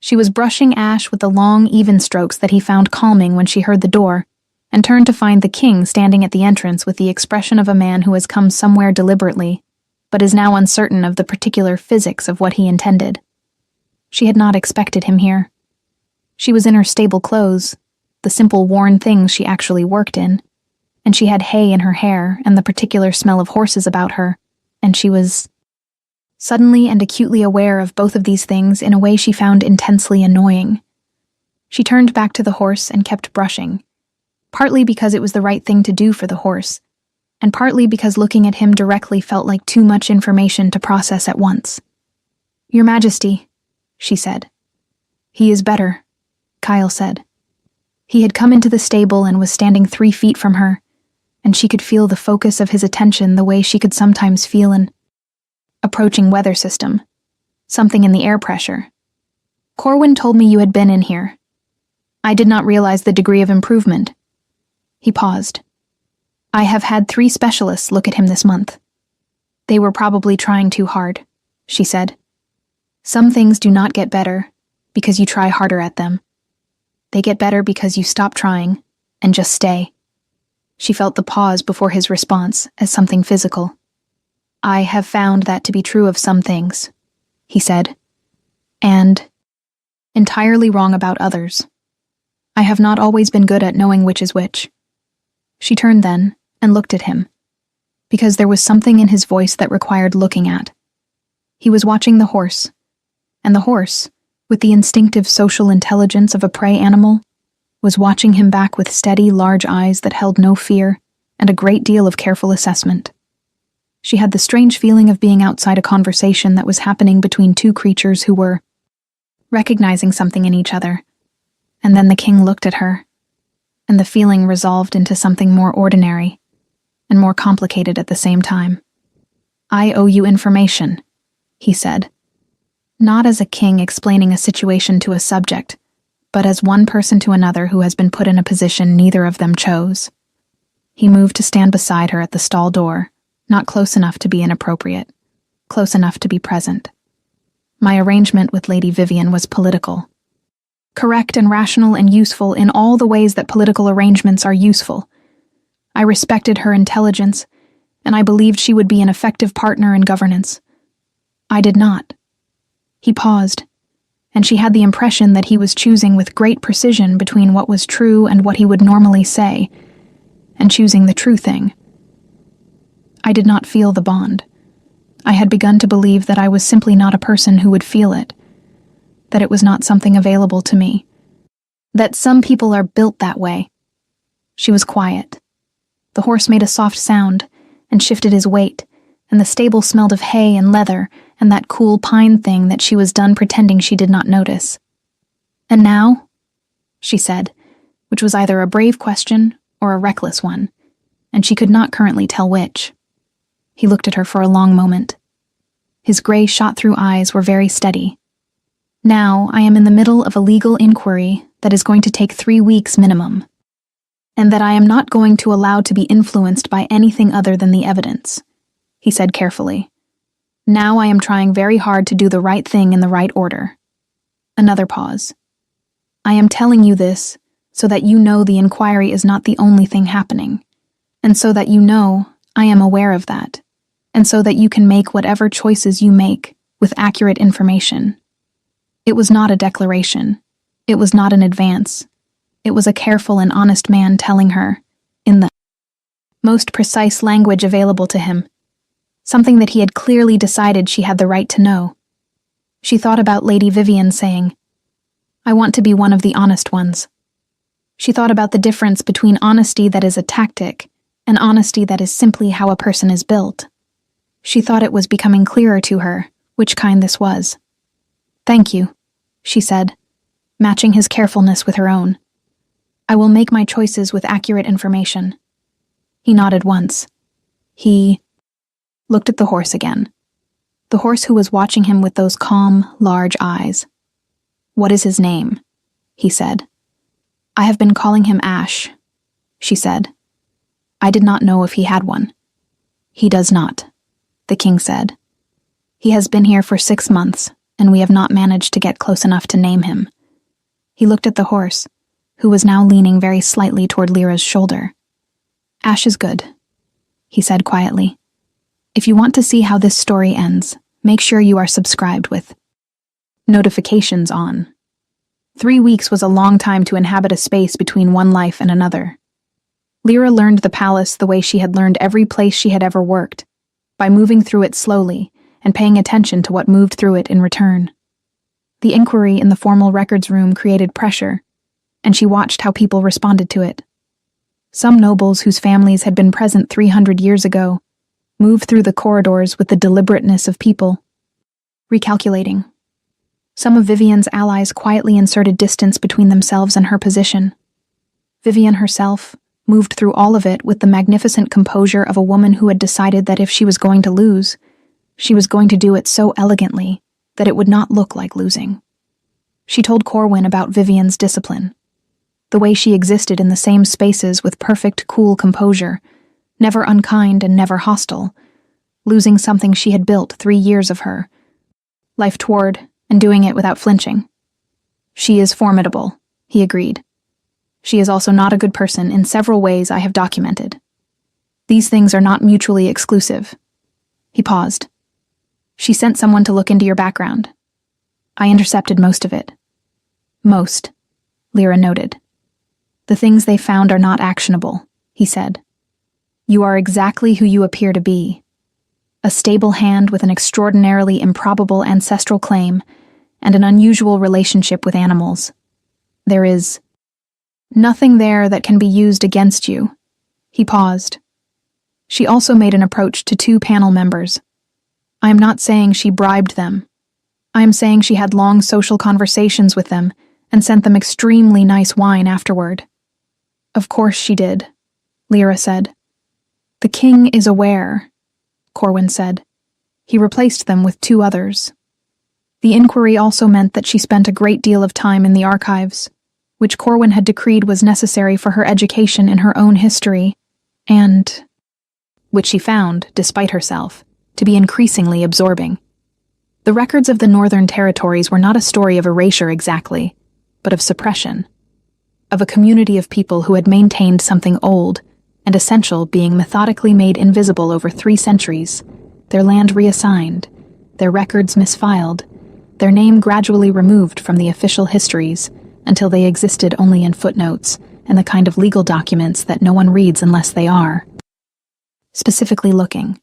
Speaker 1: She was brushing Ash with the long, even strokes that he found calming when she heard the door, and turned to find the king standing at the entrance with the expression of a man who has come somewhere deliberately, but is now uncertain of the particular physics of what he intended. She had not expected him here. She was in her stable clothes, the simple worn things she actually worked in, and she had hay in her hair and the particular smell of horses about her, and she was suddenly and acutely aware of both of these things in a way she found intensely annoying. She turned back to the horse and kept brushing, partly because it was the right thing to do for the horse, and partly because looking at him directly felt like too much information to process at once. "Your Majesty," she said. "He is better," Kyle said. He had come into the stable and was standing 3 feet from her, and she could feel the focus of his attention the way she could sometimes feel an approaching weather system, something in the air pressure. "Corwin told me you had been in here. I did not realize the degree of improvement." He paused. "I have had 3 specialists look at him this month. They were probably trying too hard," she said. "Some things do not get better because you try harder at them. They get better because you stop trying and just stay." She felt the pause before his response as something physical. "I have found that to be true of some things," he said, "and entirely wrong about others. I have not always been good at knowing which is which." She turned then and looked at him, because there was something in his voice that required looking at. He was watching the horse, and the horse, with the instinctive social intelligence of a prey animal, was watching him back with steady, large eyes that held no fear and a great deal of careful assessment. She had the strange feeling of being outside a conversation that was happening between 2 creatures who were recognizing something in each other. And then the king looked at her, and the feeling resolved into something more ordinary and more complicated at the same time. "I owe you information," he said, not as a king explaining a situation to a subject, but as one person to another who has been put in a position neither of them chose. He moved to stand beside her at the stall door, not close enough to be inappropriate, close enough to be present. "My arrangement with Lady Vivian was political. Correct and rational and useful in all the ways that political arrangements are useful. I respected her intelligence, and I believed she would be an effective partner in governance. I did not." He paused, and she had the impression that he was choosing with great precision between what was true and what he would normally say, and choosing the true thing. "I did not feel the bond. I had begun to believe that I was simply not a person who would feel it, that it was not something available to me, that some people are built that way." She was quiet. The horse made a soft sound and shifted his weight, and the stable smelled of hay and leather and that cool pine thing that she was done pretending she did not notice. "And now?" she said, which was either a brave question or a reckless one, and she could not currently tell which. He looked at her for a long moment. His gray shot-through eyes were very steady. "Now I am in the middle of a legal inquiry that is going to take 3 weeks minimum, and that I am not going to allow to be influenced by anything other than the evidence," he said carefully. "Now I am trying very hard to do the right thing in the right order." Another pause. "I am telling you this so that you know the inquiry is not the only thing happening, and so that you know I am aware of that, and so that you can make whatever choices you make with accurate information." It was not a declaration. It was not an advance. It was a careful and honest man telling her, in the most precise language available to him, something that he had clearly decided she had the right to know. She thought about Lady Vivian saying, "I want to be one of the honest ones." She thought about the difference between honesty that is a tactic and honesty that is simply how a person is built. She thought it was becoming clearer to her which kind this was. "Thank you," she said, matching his carefulness with her own. "I will make my choices with accurate information." He nodded once. He looked at the horse again. The horse who was watching him with those calm, large eyes. "What is his name?" he said. "I have been calling him Ash," she said. "I did not know if he had one." "He does not," the king said. "He has been here for 6 months, and we have not managed to get close enough to name him." He looked at the horse, who was now leaning very slightly toward Lyra's shoulder. "Ash is good," he said quietly. "If you want to see how this story ends, make sure you are subscribed with notifications on." 3 weeks was a long time to inhabit a space between one life and another. Lyra learned the palace the way she had learned every place she had ever worked, by moving through it slowly and paying attention to what moved through it in return. The inquiry in the formal records room created pressure, and she watched how people responded to it. Some nobles whose families had been present 300 years ago moved through the corridors with the deliberateness of people, recalculating. Some of Vivian's allies quietly inserted distance between themselves and her position. Vivian herself moved through all of it with the magnificent composure of a woman who had decided that if she was going to lose, she was going to do it so elegantly that it would not look like losing. She told Corwin about Vivian's discipline, the way she existed in the same spaces with perfect, cool composure, never unkind and never hostile, losing something she had built 3 years of her life toward, and doing it without flinching. "She is formidable," he agreed. "She is also not a good person in several ways I have documented. These things are not mutually exclusive." He paused. "She sent someone to look into your background. I intercepted most of it." "Most," Lyra noted. "The things they found are not actionable," he said. "You are exactly who you appear to be. A stable hand with an extraordinarily improbable ancestral claim and an unusual relationship with animals. There is nothing there that can be used against you." He paused. She also made an approach to 2 panel members. "I am not saying she bribed them. I am saying she had long social conversations with them and sent them extremely nice wine afterward." "Of course she did," Lyra said. "The king is aware," Corwin said. He replaced them with 2 others. The inquiry also meant that she spent a great deal of time in the archives, which Corwin had decreed was necessary for her education in her own history, and which she found, despite herself, to be increasingly absorbing. The records of the Northern Territories were not a story of erasure exactly, but of suppression, of a community of people who had maintained something old and essential being methodically made invisible over 3 centuries, their land reassigned, their records misfiled, their name gradually removed from the official histories until they existed only in footnotes and the kind of legal documents that no one reads unless they are specifically looking.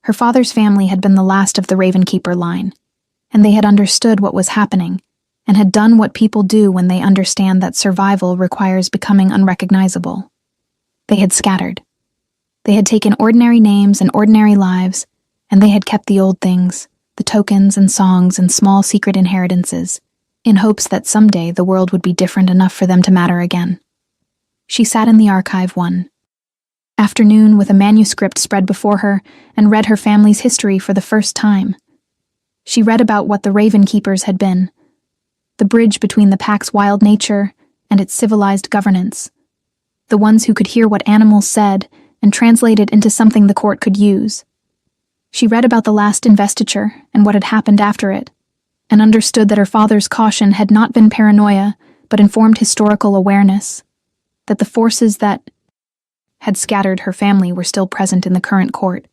Speaker 1: Her father's family had been the last of the Ravenkeeper line, and they had understood what was happening and had done what people do when they understand that survival requires becoming unrecognizable. They had scattered. They had taken ordinary names and ordinary lives, and they had kept the old things, the tokens and songs and small secret inheritances, in hopes that someday the world would be different enough for them to matter again. She sat in the archive one afternoon with a manuscript spread before her and read her family's history for the first time. She read about what the Ravenkeepers had been, the bridge between the pack's wild nature and its civilized governance, the ones who could hear what animals said and translate it into something the court could use. She read about the last investiture and what had happened after it, and understood that her father's caution had not been paranoia, but informed historical awareness, that the forces that had scattered her family were still present in the current court,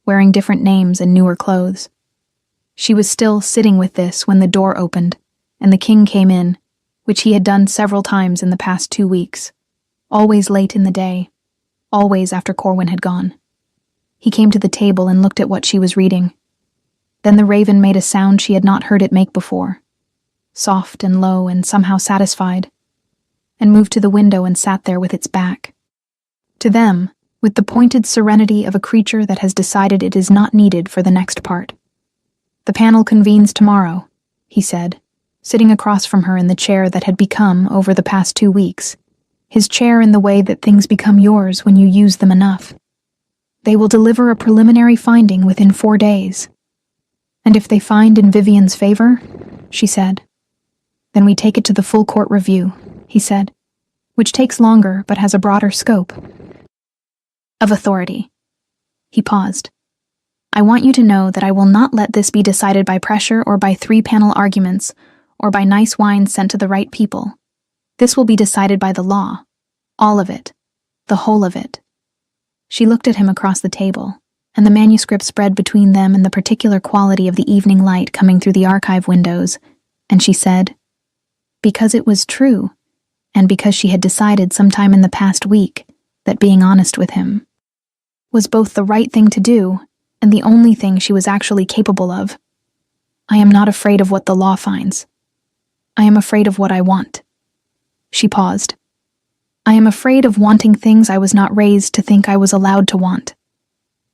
Speaker 1: wearing different names and newer clothes. She was still sitting with this when the door opened, and the king came in, which he had done several times in the past 2 weeks, always late in the day, always after Corwin had gone. He came to the table and looked at what she was reading. Then the raven made a sound she had not heard it make before, soft and low and somehow satisfied, and moved to the window and sat there with its back to them, with the pointed serenity of a creature that has decided it is not needed for the next part. "The panel convenes tomorrow," he said, sitting across from her in the chair that had become, over the past 2 weeks, his chair in the way that things become yours when you use them enough. "They will deliver a preliminary finding within 4 days. And if they find in Vivian's favor," she said, "then we take it to the full court review," he said, "which takes longer but has a broader scope of authority." He paused. I want you to know that I will not let this be decided by pressure or by three-panel arguments or by nice wine sent to the right people. This will be decided by the law. All of it. The whole of it." She looked at him across the table, and the manuscript spread between them and the particular quality of the evening light coming through the archive windows, and she said, because it was true, and because she had decided sometime in the past week that being honest with him was both the right thing to do and the only thing she was actually capable of. "I am not afraid of what the law finds. I am afraid of what I want." She paused. "I am afraid of wanting things I was not raised to think I was allowed to want.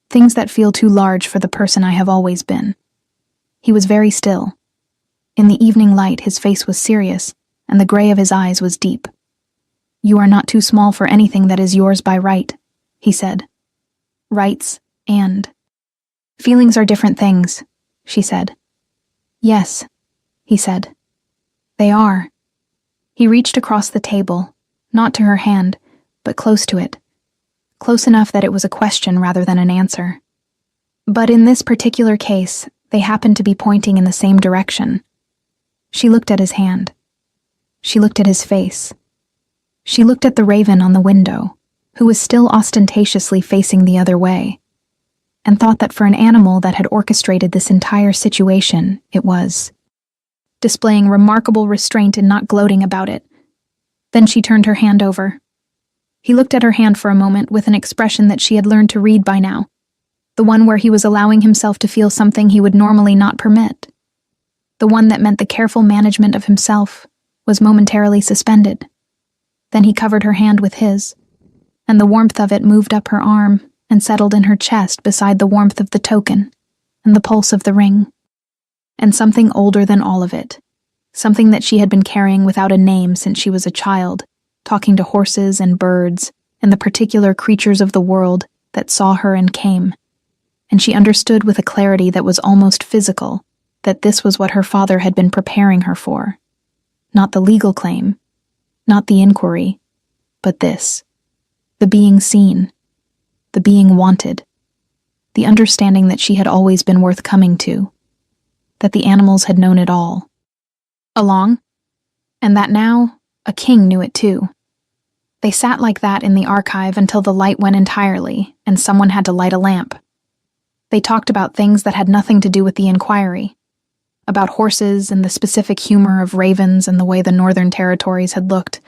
Speaker 1: Things that feel too large for the person I have always been." He was very still. In the evening light, his face was serious, and the gray of his eyes was deep. "You are not too small for anything that is yours by right," he said. "Rights and feelings are different things," she said. "Yes," he said. "They are." He reached across the table, not to her hand, but close to it. Close enough that it was a question rather than an answer. But in this particular case, they happened to be pointing in the same direction. She looked at his hand. She looked at his face. She looked at the raven on the window, who was still ostentatiously facing the other way, and thought that for an animal that had orchestrated this entire situation, it was displaying remarkable restraint and not gloating about it. Then she turned her hand over. He looked at her hand for a moment with an expression that she had learned to read by now, the one where he was allowing himself to feel something he would normally not permit, the one that meant the careful management of himself was momentarily suspended. Then he covered her hand with his, and the warmth of it moved up her arm and settled in her chest beside the warmth of the token and the pulse of the ring. And something older than all of it, something that she had been carrying without a name since she was a child, talking to horses and birds and the particular creatures of the world that saw her and came. And she understood with a clarity that was almost physical that this was what her father had been preparing her for. Not the legal claim, not the inquiry, but this. The being seen, the being wanted, the understanding that she had always been worth coming to, that the animals had known it all along, and that now a king knew it too. They sat like that in the archive until the light went entirely and someone had to light a lamp. They talked about things that had nothing to do with the inquiry, about horses and the specific humor of ravens and the way the Northern Territories had looked,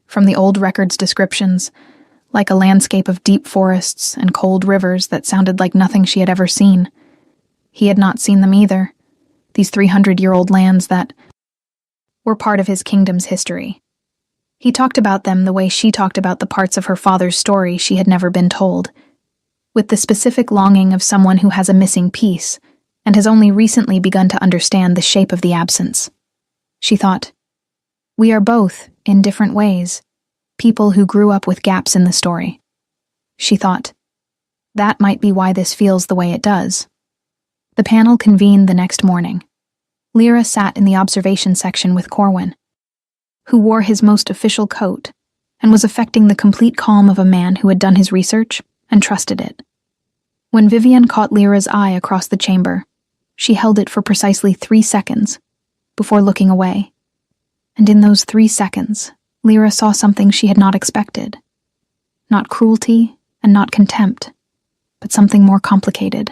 Speaker 1: from the old records' descriptions, like a landscape of deep forests and cold rivers that sounded like nothing she had ever seen. He had not seen them either, these 300-year-old lands that were part of his kingdom's history. He talked about them the way she talked about the parts of her father's story she had never been told, with the specific longing of someone who has a missing piece and has only recently begun to understand the shape of the absence. She thought, we are both, in different ways, people who grew up with gaps in the story. She thought, that might be why this feels the way it does. The panel convened the next morning. Lyra sat in the observation section with Corwin, who wore his most official coat and was affecting the complete calm of a man who had done his research and trusted it. When Vivian caught Lyra's eye across the chamber, she held it for precisely 3 seconds before looking away. And in those 3 seconds, Lyra saw something she had not expected. Not cruelty and not contempt, but something more complicated.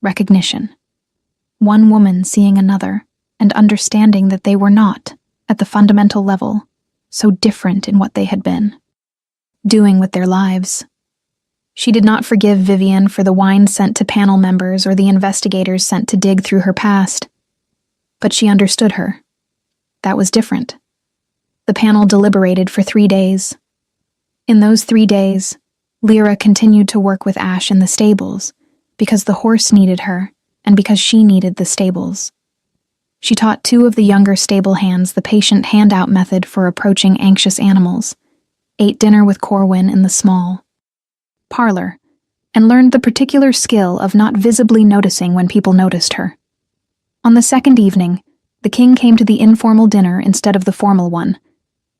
Speaker 1: Recognition. One woman seeing another and understanding that they were not, at the fundamental level, so different in what they had been, doing with their lives. She did not forgive Vivian for the wine sent to panel members or the investigators sent to dig through her past. But she understood her. That was different. The panel deliberated for 3 days. In those 3 days, Lyra continued to work with Ash in the stables, because the horse needed her, and because she needed the stables. She taught 2 of the younger stable hands the patient handout method for approaching anxious animals, ate dinner with Corwin in the small parlor, and learned the particular skill of not visibly noticing when people noticed her. On the second evening, the king came to the informal dinner instead of the formal one,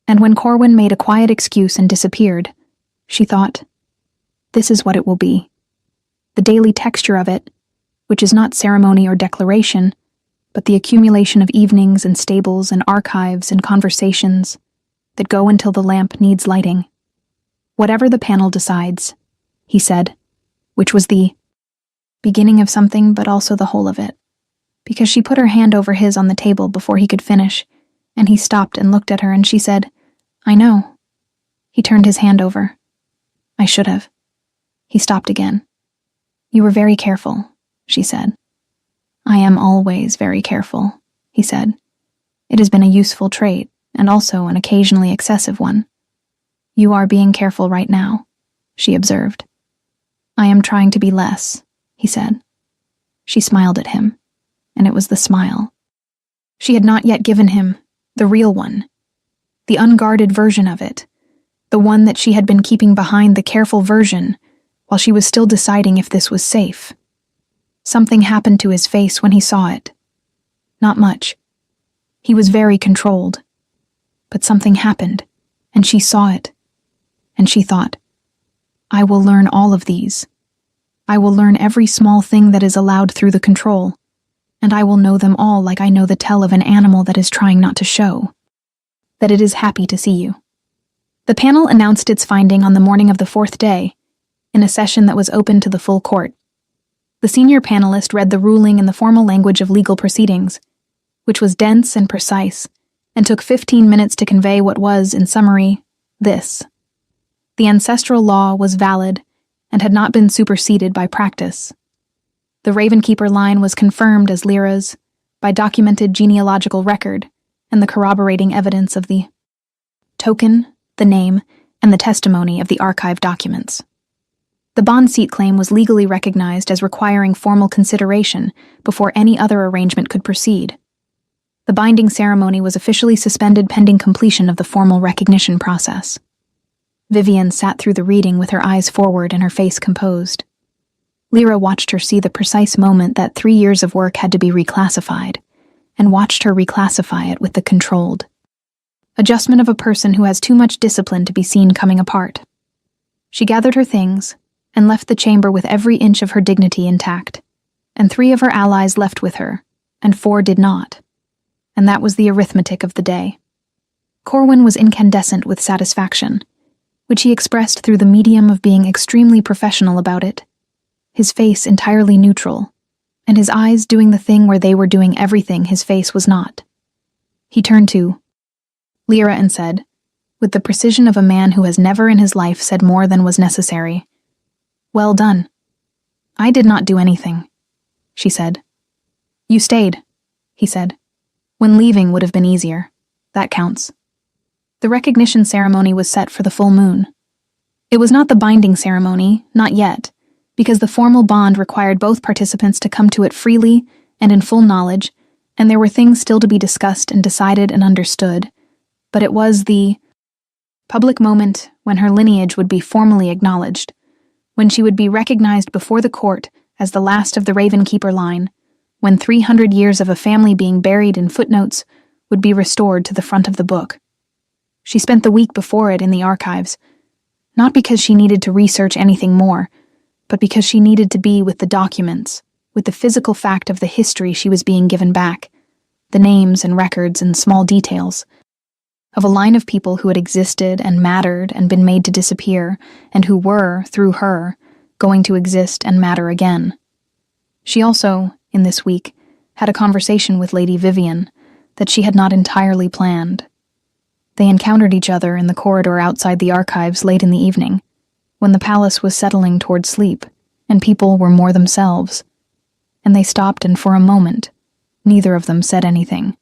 Speaker 1: and when Corwin made a quiet excuse and disappeared, she thought, this is what it will be. The daily texture of it, which is not ceremony or declaration, but the accumulation of evenings and stables and archives and conversations that go until the lamp needs lighting. Whatever the panel decides, he said, which was the beginning of something but also the whole of it, because she put her hand over his on the table before he could finish, and he stopped and looked at her, and she said, "I know." He turned his hand over. "I should have." He stopped again. "You were very careful," she said. "I am always very careful," he said. "It has been a useful trait, and also an occasionally excessive one." "You are being careful right now," she observed. "I am trying to be less," he said. She smiled at him, and it was the smile. She had not yet given him the real one, the unguarded version of it, the one that she had been keeping behind the careful version while she was still deciding if this was safe. Something happened to his face when he saw it. Not much. He was very controlled. But something happened, and she saw it. And she thought, "I will learn all of these. I will learn every small thing that is allowed through the control, and I will know them all like I know the tell of an animal that is trying not to show that it is happy to see you." The panel announced its finding on the morning of the 4th day, in a session that was open to the full court. The senior panelist read the ruling in the formal language of legal proceedings, which was dense and precise, and took 15 minutes to convey what was, in summary, this. The ancestral law was valid and had not been superseded by practice. The Ravenkeeper line was confirmed as Lyra's by documented genealogical record and the corroborating evidence of the token, the name, and the testimony of the archive documents. The bond seat claim was legally recognized as requiring formal consideration before any other arrangement could proceed. The binding ceremony was officially suspended pending completion of the formal recognition process. Vivian sat through the reading with her eyes forward and her face composed. Lyra watched her see the precise moment that 3 years of work had to be reclassified, and watched her reclassify it with the controlled adjustment of a person who has too much discipline to be seen coming apart. She gathered her things and left the chamber with every inch of her dignity intact, and 3 of her allies left with her, and 4 did not. And that was the arithmetic of the day. Corwin was incandescent with satisfaction, which he expressed through the medium of being extremely professional about it, his face entirely neutral, and his eyes doing the thing where they were doing everything his face was not. He turned to Lyra and said, with the precision of a man who has never in his life said more than was necessary, "Well done." "I did not do anything," she said. "You stayed," he said. "When leaving would have been easier. That counts." The recognition ceremony was set for the full moon. It was not the binding ceremony, not yet, because the formal bond required both participants to come to it freely and in full knowledge, and there were things still to be discussed and decided and understood, but it was the public moment when her lineage would be formally acknowledged, when she would be recognized before the court as the last of the Ravenkeeper line, when 300 years of a family being buried in footnotes would be restored to the front of the book. She spent the week before it in the archives, not because she needed to research anything more, but because she needed to be with the documents, with the physical fact of the history she was being given back, the names and records and small details, of a line of people who had existed and mattered and been made to disappear, and who were, through her, going to exist and matter again. She also, in this week, had a conversation with Lady Vivian that she had not entirely planned. They encountered each other in the corridor outside the archives late in the evening, when the palace was settling toward sleep, and people were more themselves. And they stopped, and for a moment, neither of them said anything.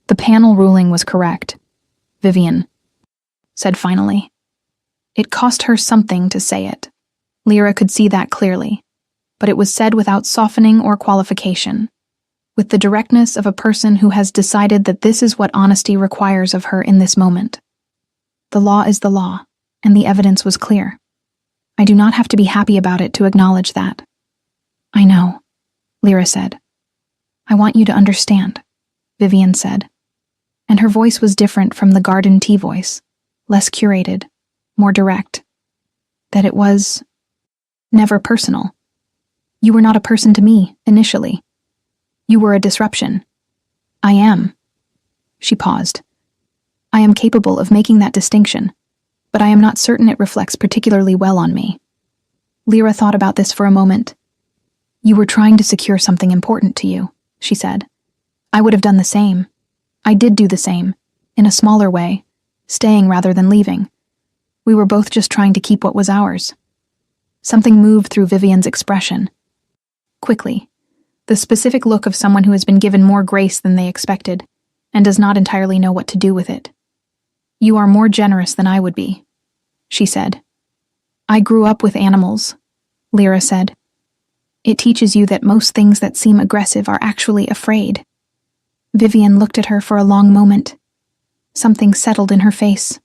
Speaker 1: The panel ruling was correct, Vivian said finally. It cost her something to say it. Lyra could see that clearly, but it was said without softening or qualification, with the directness of a person who has decided that this is what honesty requires of her in this moment. The law is the law, and the evidence was clear. I do not have to be happy about it to acknowledge that. I know, Lyra said. I want you to understand, Vivian said, and her voice was different from the garden tea voice, less curated, more direct, that it was never personal. You were not a person to me, initially. You were a disruption. I am." She paused. "I am capable of making that distinction, but I am not certain it reflects particularly well on me." Lyra thought about this for a moment. "You were trying to secure something important to you," she said. "I would have done the same. I did do the same, in a smaller way, staying rather than leaving. We were both just trying to keep what was ours." Something moved through Vivian's expression. Quickly, the specific look of someone who has been given more grace than they expected, and does not entirely know what to do with it. "You are more generous than I would be," she said. "I grew up with animals," Lyra said. "It teaches you that most things that seem aggressive are actually afraid." Vivian looked at her for a long moment. Something settled in her face.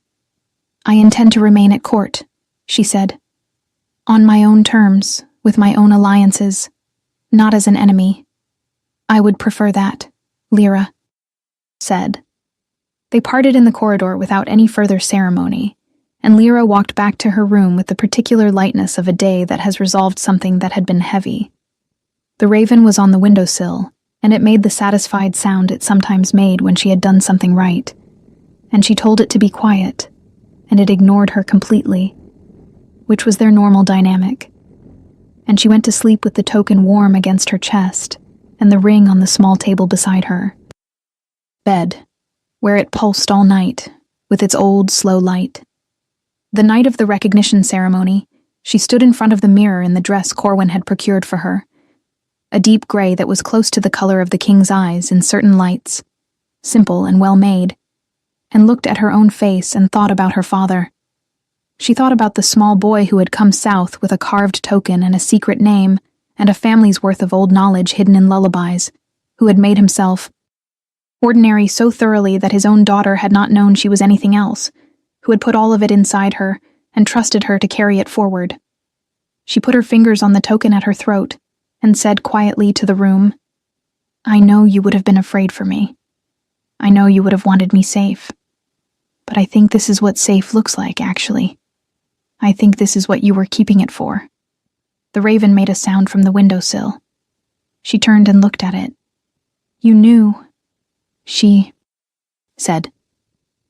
Speaker 1: "I intend to remain at court," she said. "On my own terms, with my own alliances, not as an enemy." "I would prefer that," Lyra said. They parted in the corridor without any further ceremony, and Lyra walked back to her room with the particular lightness of a day that has resolved something that had been heavy. The raven was on the windowsill, and it made the satisfied sound it sometimes made when she had done something right, and she told it to be quiet, and it ignored her completely, which was their normal dynamic. And she went to sleep with the token warm against her chest, and the ring on the small table beside her. Bed, where it pulsed all night, with its old, slow light. The night of the recognition ceremony, she stood in front of the mirror in the dress Corwin had procured for her, a deep gray that was close to the color of the king's eyes in certain lights, simple and well-made, and looked at her own face and thought about her father. She thought about the small boy who had come south with a carved token and a secret name and a family's worth of old knowledge hidden in lullabies, who had made himself ordinary so thoroughly that his own daughter had not known she was anything else, who had put all of it inside her and trusted her to carry it forward. She put her fingers on the token at her throat and said quietly to the room, "I know you would have been afraid for me. I know you would have wanted me safe. But I think this is what safe looks like, actually. I think this is what you were keeping it for." The raven made a sound from the windowsill. She turned and looked at it. "You knew," she said.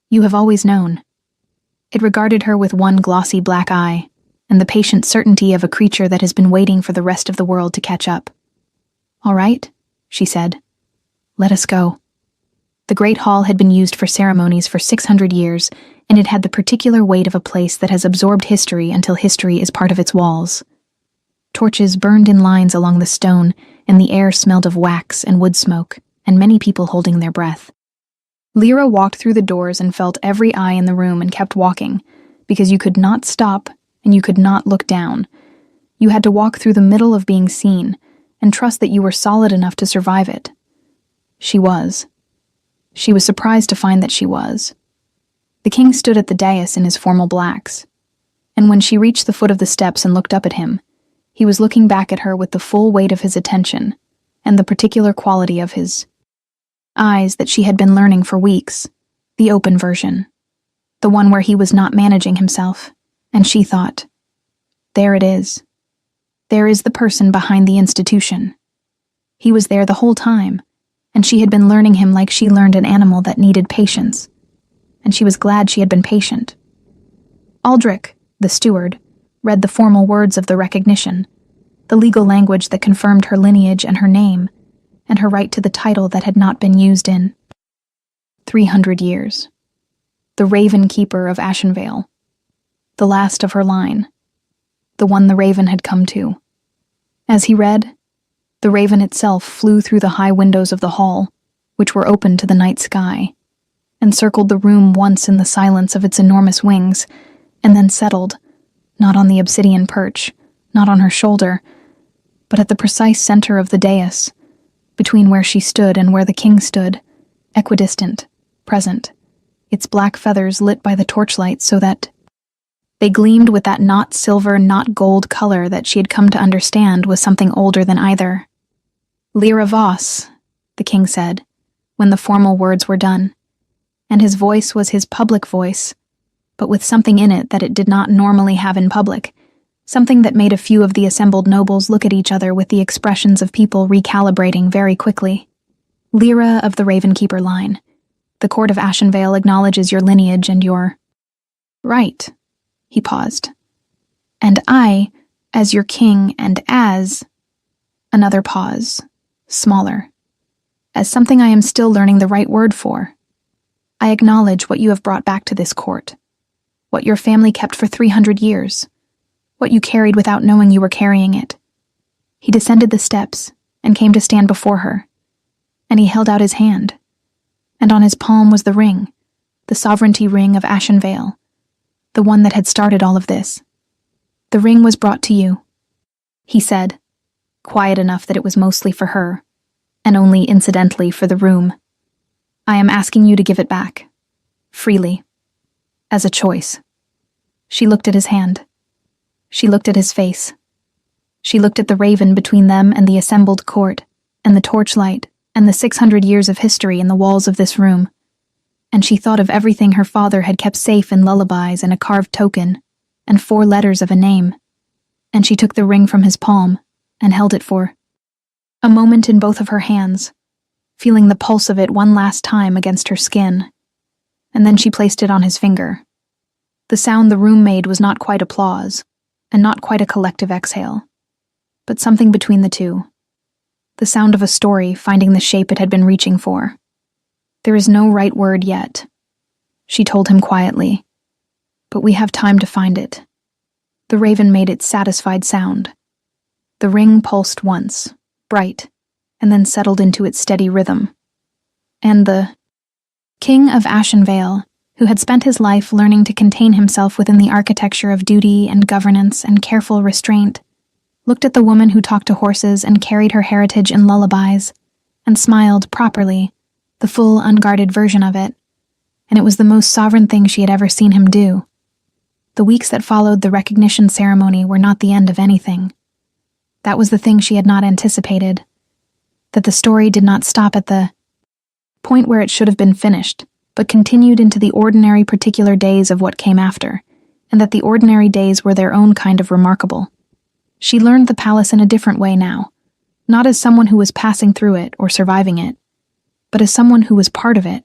Speaker 1: "You have always known." It regarded her with one glossy black eye, and the patient certainty of a creature that has been waiting for the rest of the world to catch up. "All right," she said. "Let us go." The great hall had been used for ceremonies for 600 years, and it had the particular weight of a place that has absorbed history until history is part of its walls. Torches burned in lines along the stone, and the air smelled of wax and wood smoke, and many people holding their breath. Lyra walked through the doors and felt every eye in the room and kept walking, because you could not stop and you could not look down. You had to walk through the middle of being seen and trust that you were solid enough to survive it. She was. She was surprised to find that she was. The king stood at the dais in his formal blacks, and when she reached the foot of the steps and looked up at him, he was looking back at her with the full weight of his attention and the particular quality of his eyes that she had been learning for weeks, the open version, the one where he was not managing himself, and she thought, there it is. There is the person behind the institution. He was there the whole time, and she had been learning him like she learned an animal that needed patience, and she was glad she had been patient. Aldrich, the steward, read the formal words of the recognition, the legal language that confirmed her lineage and her name, and her right to the title that had not been used in 300 years. The Raven Keeper of Ashenvale. The last of her line. The one the raven had come to. As he read, the raven itself flew through the high windows of the hall, which were open to the night sky, and circled the room once in the silence of its enormous wings, and then settled, not on the obsidian perch, not on her shoulder, but at the precise center of the dais, between where she stood and where the king stood, equidistant, present, its black feathers lit by the torchlight so that they gleamed with that not silver, not gold color that she had come to understand was something older than either. Lyra Voss, the king said, when the formal words were done, and his voice was his public voice, but with something in it that it did not normally have in public, something that made a few of the assembled nobles look at each other with the expressions of people recalibrating very quickly. Lyra of the Ravenkeeper line, the court of Ashenvale acknowledges your lineage and your... Right. He paused. And I, as your king and as... Another pause, smaller. As something I am still learning the right word for. I acknowledge what you have brought back to this court. What your family kept for 300 years. What you carried without knowing you were carrying it. He descended the steps and came to stand before her. And he held out his hand. And on his palm was the ring, the sovereignty ring of Ashenvale, the one that had started all of this. The ring was brought to you, he said, quiet enough that it was mostly for her, and only incidentally for the room. I am asking you to give it back, freely, as a choice. She looked at his hand. She looked at his face. She looked at the raven between them and the assembled court, and the torchlight, and the 600 years of history in the walls of this room. And she thought of everything her father had kept safe in lullabies and a carved token, and 4 letters of a name. And she took the ring from his palm, and held it for a moment in both of her hands, feeling the pulse of it one last time against her skin. And then she placed it on his finger. The sound the room made was not quite applause, and not quite a collective exhale, but something between the two. The sound of a story finding the shape it had been reaching for. There is no right word yet, she told him quietly, but we have time to find it. The raven made its satisfied sound. The ring pulsed once, bright, and then settled into its steady rhythm. And the king of Ashenvale, who had spent his life learning to contain himself within the architecture of duty and governance and careful restraint, looked at the woman who talked to horses and carried her heritage in lullabies, and smiled properly, the full, unguarded version of it, and it was the most sovereign thing she had ever seen him do. The weeks that followed the recognition ceremony were not the end of anything. That was the thing she had not anticipated, that the story did not stop at the point where it should have been finished, but continued into the ordinary particular days of what came after, and that the ordinary days were their own kind of remarkable. She learned the palace in a different way now, not as someone who was passing through it or surviving it, but as someone who was part of it,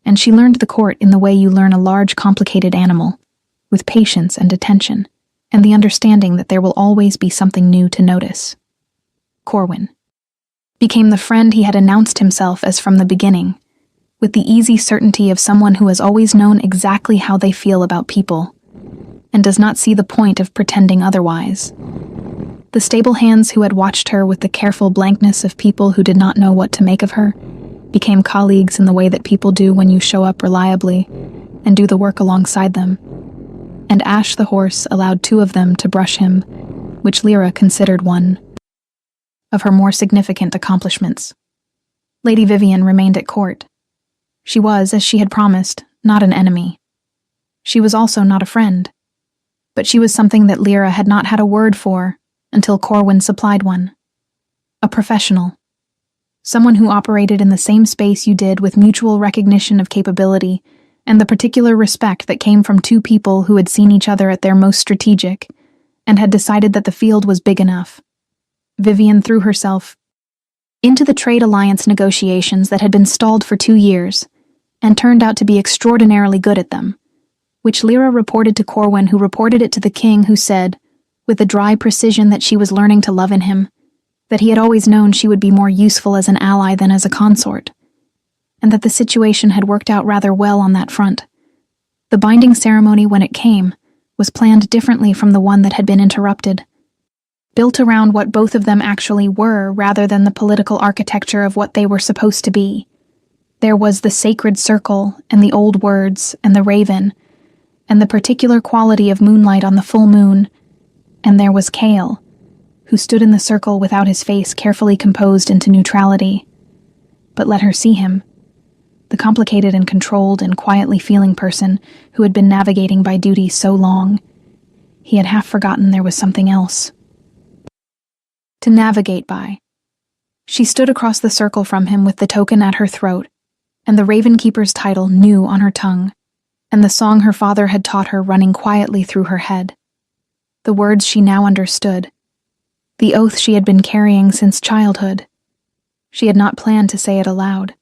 Speaker 1: and she learned the court in the way you learn a large, complicated animal, with patience and attention, and the understanding that there will always be something new to notice. Corwin became the friend he had announced himself as from the beginning, with the easy certainty of someone who has always known exactly how they feel about people, and does not see the point of pretending otherwise. The stable hands who had watched her with the careful blankness of people who did not know what to make of her, became colleagues in the way that people do when you show up reliably, and do the work alongside them. And Ash the horse allowed 2 of them to brush him, which Lyra considered one of her more significant accomplishments. Lady Vivian remained at court. She was, as she had promised, not an enemy. She was also not a friend. But she was something that Lyra had not had a word for until Corwin supplied one. A professional. Someone who operated in the same space you did with mutual recognition of capability and the particular respect that came from 2 people who had seen each other at their most strategic and had decided that the field was big enough. Vivian threw herself into the trade alliance negotiations that had been stalled for 2 years and turned out to be extraordinarily good at them, which Lyra reported to Corwin, who reported it to the king, who said, with the dry precision that she was learning to love in him, that he had always known she would be more useful as an ally than as a consort, and that the situation had worked out rather well on that front. The binding ceremony, when it came, was planned differently from the one that had been interrupted, built around what both of them actually were rather than the political architecture of what they were supposed to be. There was the sacred circle, and the old words, and the raven, and the particular quality of moonlight on the full moon, and there was Kale, who stood in the circle without his face carefully composed into neutrality, but let her see him, the complicated and controlled and quietly feeling person who had been navigating by duty so long. He had half forgotten there was something else to navigate by. She stood across the circle from him with the token at her throat, and the Ravenkeeper's title new on her tongue, and the song her father had taught her running quietly through her head. The words she now understood. The oath she had been carrying since childhood. She had not planned to say it aloud.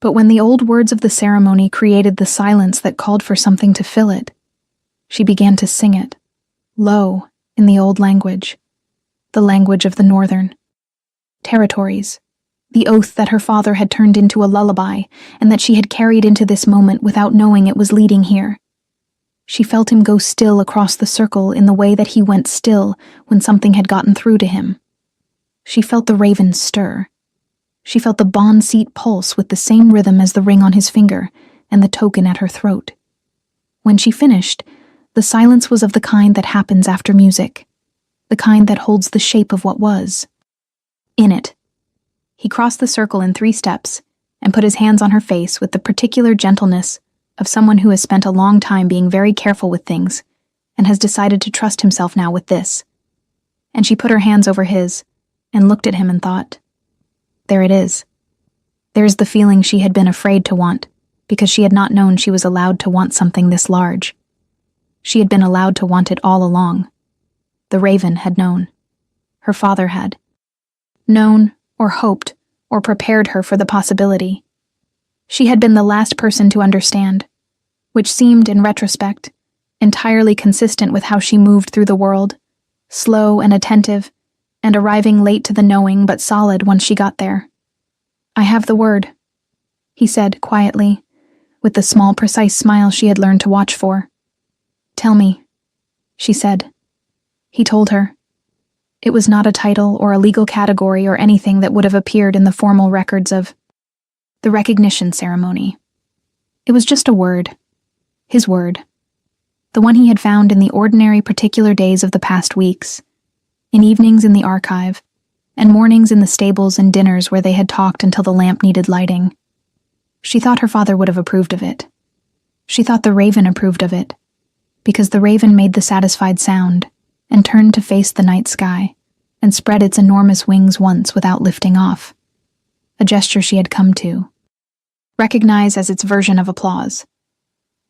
Speaker 1: But when the old words of the ceremony created the silence that called for something to fill it, she began to sing it, low, in the old language, the language of the northern territories, the oath that her father had turned into a lullaby and that she had carried into this moment without knowing it was leading here. She felt him go still across the circle in the way that he went still when something had gotten through to him. She felt the raven stir. She felt the bond seat pulse with the same rhythm as the ring on his finger and the token at her throat. When she finished, the silence was of the kind that happens after music, the kind that holds the shape of what was. In it. He crossed the circle in 3 steps and put his hands on her face with the particular gentleness of someone who has spent a long time being very careful with things and has decided to trust himself now with this. And she put her hands over his and looked at him and thought, there it is. There's the feeling she had been afraid to want because she had not known she was allowed to want something this large. She had been allowed to want it all along. The raven had known. Her father had. Known, or hoped, or prepared her for the possibility. She had been the last person to understand, which seemed, in retrospect, entirely consistent with how she moved through the world, slow and attentive, and arriving late to the knowing but solid once she got there. I have the word, he said quietly, with the small, precise smile she had learned to watch for. Tell me, she said. He told her. It was not a title or a legal category or anything that would have appeared in the formal records of the recognition ceremony. It was just a word. His word. The one he had found in the ordinary particular days of the past weeks, in evenings in the archive, and mornings in the stables and dinners where they had talked until the lamp needed lighting. She thought her father would have approved of it. She thought the raven approved of it, because the raven made the satisfied sound and turned to face the night sky and spread its enormous wings once without lifting off, a gesture she had come to recognize as its version of applause.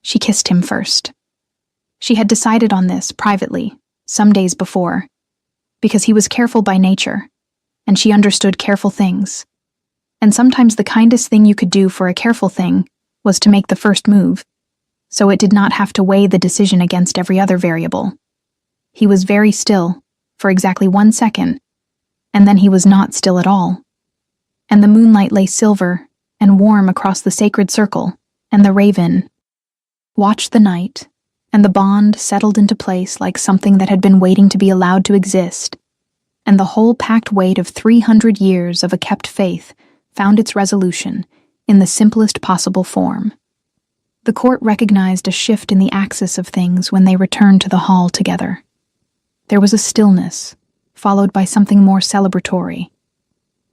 Speaker 1: She kissed him first. She had decided on this privately, some days before, because he was careful by nature, and she understood careful things. And sometimes the kindest thing you could do for a careful thing was to make the first move, so it did not have to weigh the decision against every other variable. He was very still, for exactly 1 second, and then he was not still at all. And the moonlight lay silver and warm across the sacred circle, and the raven watched the night, and the bond settled into place like something that had been waiting to be allowed to exist, and the whole packed weight of 300 years of a kept faith found its resolution in the simplest possible form. The court recognized a shift in the axis of things when they returned to the hall together. There was a stillness, followed by something more celebratory,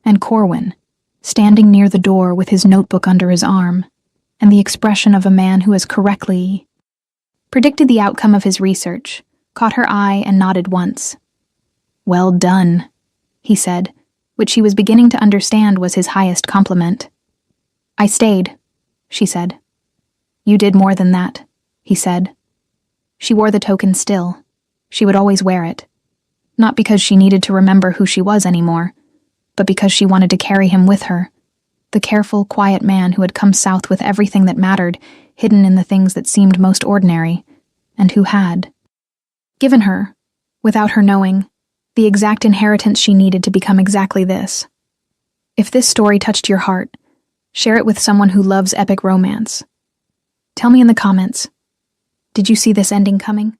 Speaker 1: and Corwin, standing near the door with his notebook under his arm, and the expression of a man who has correctly predicted the outcome of his research, caught her eye and nodded once. Well done, he said, which she was beginning to understand was his highest compliment. I stayed, she said. You did more than that, he said. She wore the token still. She would always wear it. Not because she needed to remember who she was anymore, but because she wanted to carry him with her, the careful, quiet man who had come south with everything that mattered, hidden in the things that seemed most ordinary, and who had given her, without her knowing, the exact inheritance she needed to become exactly this. If this story touched your heart, share it with someone who loves epic romance. Tell me in the comments, did you see this ending coming?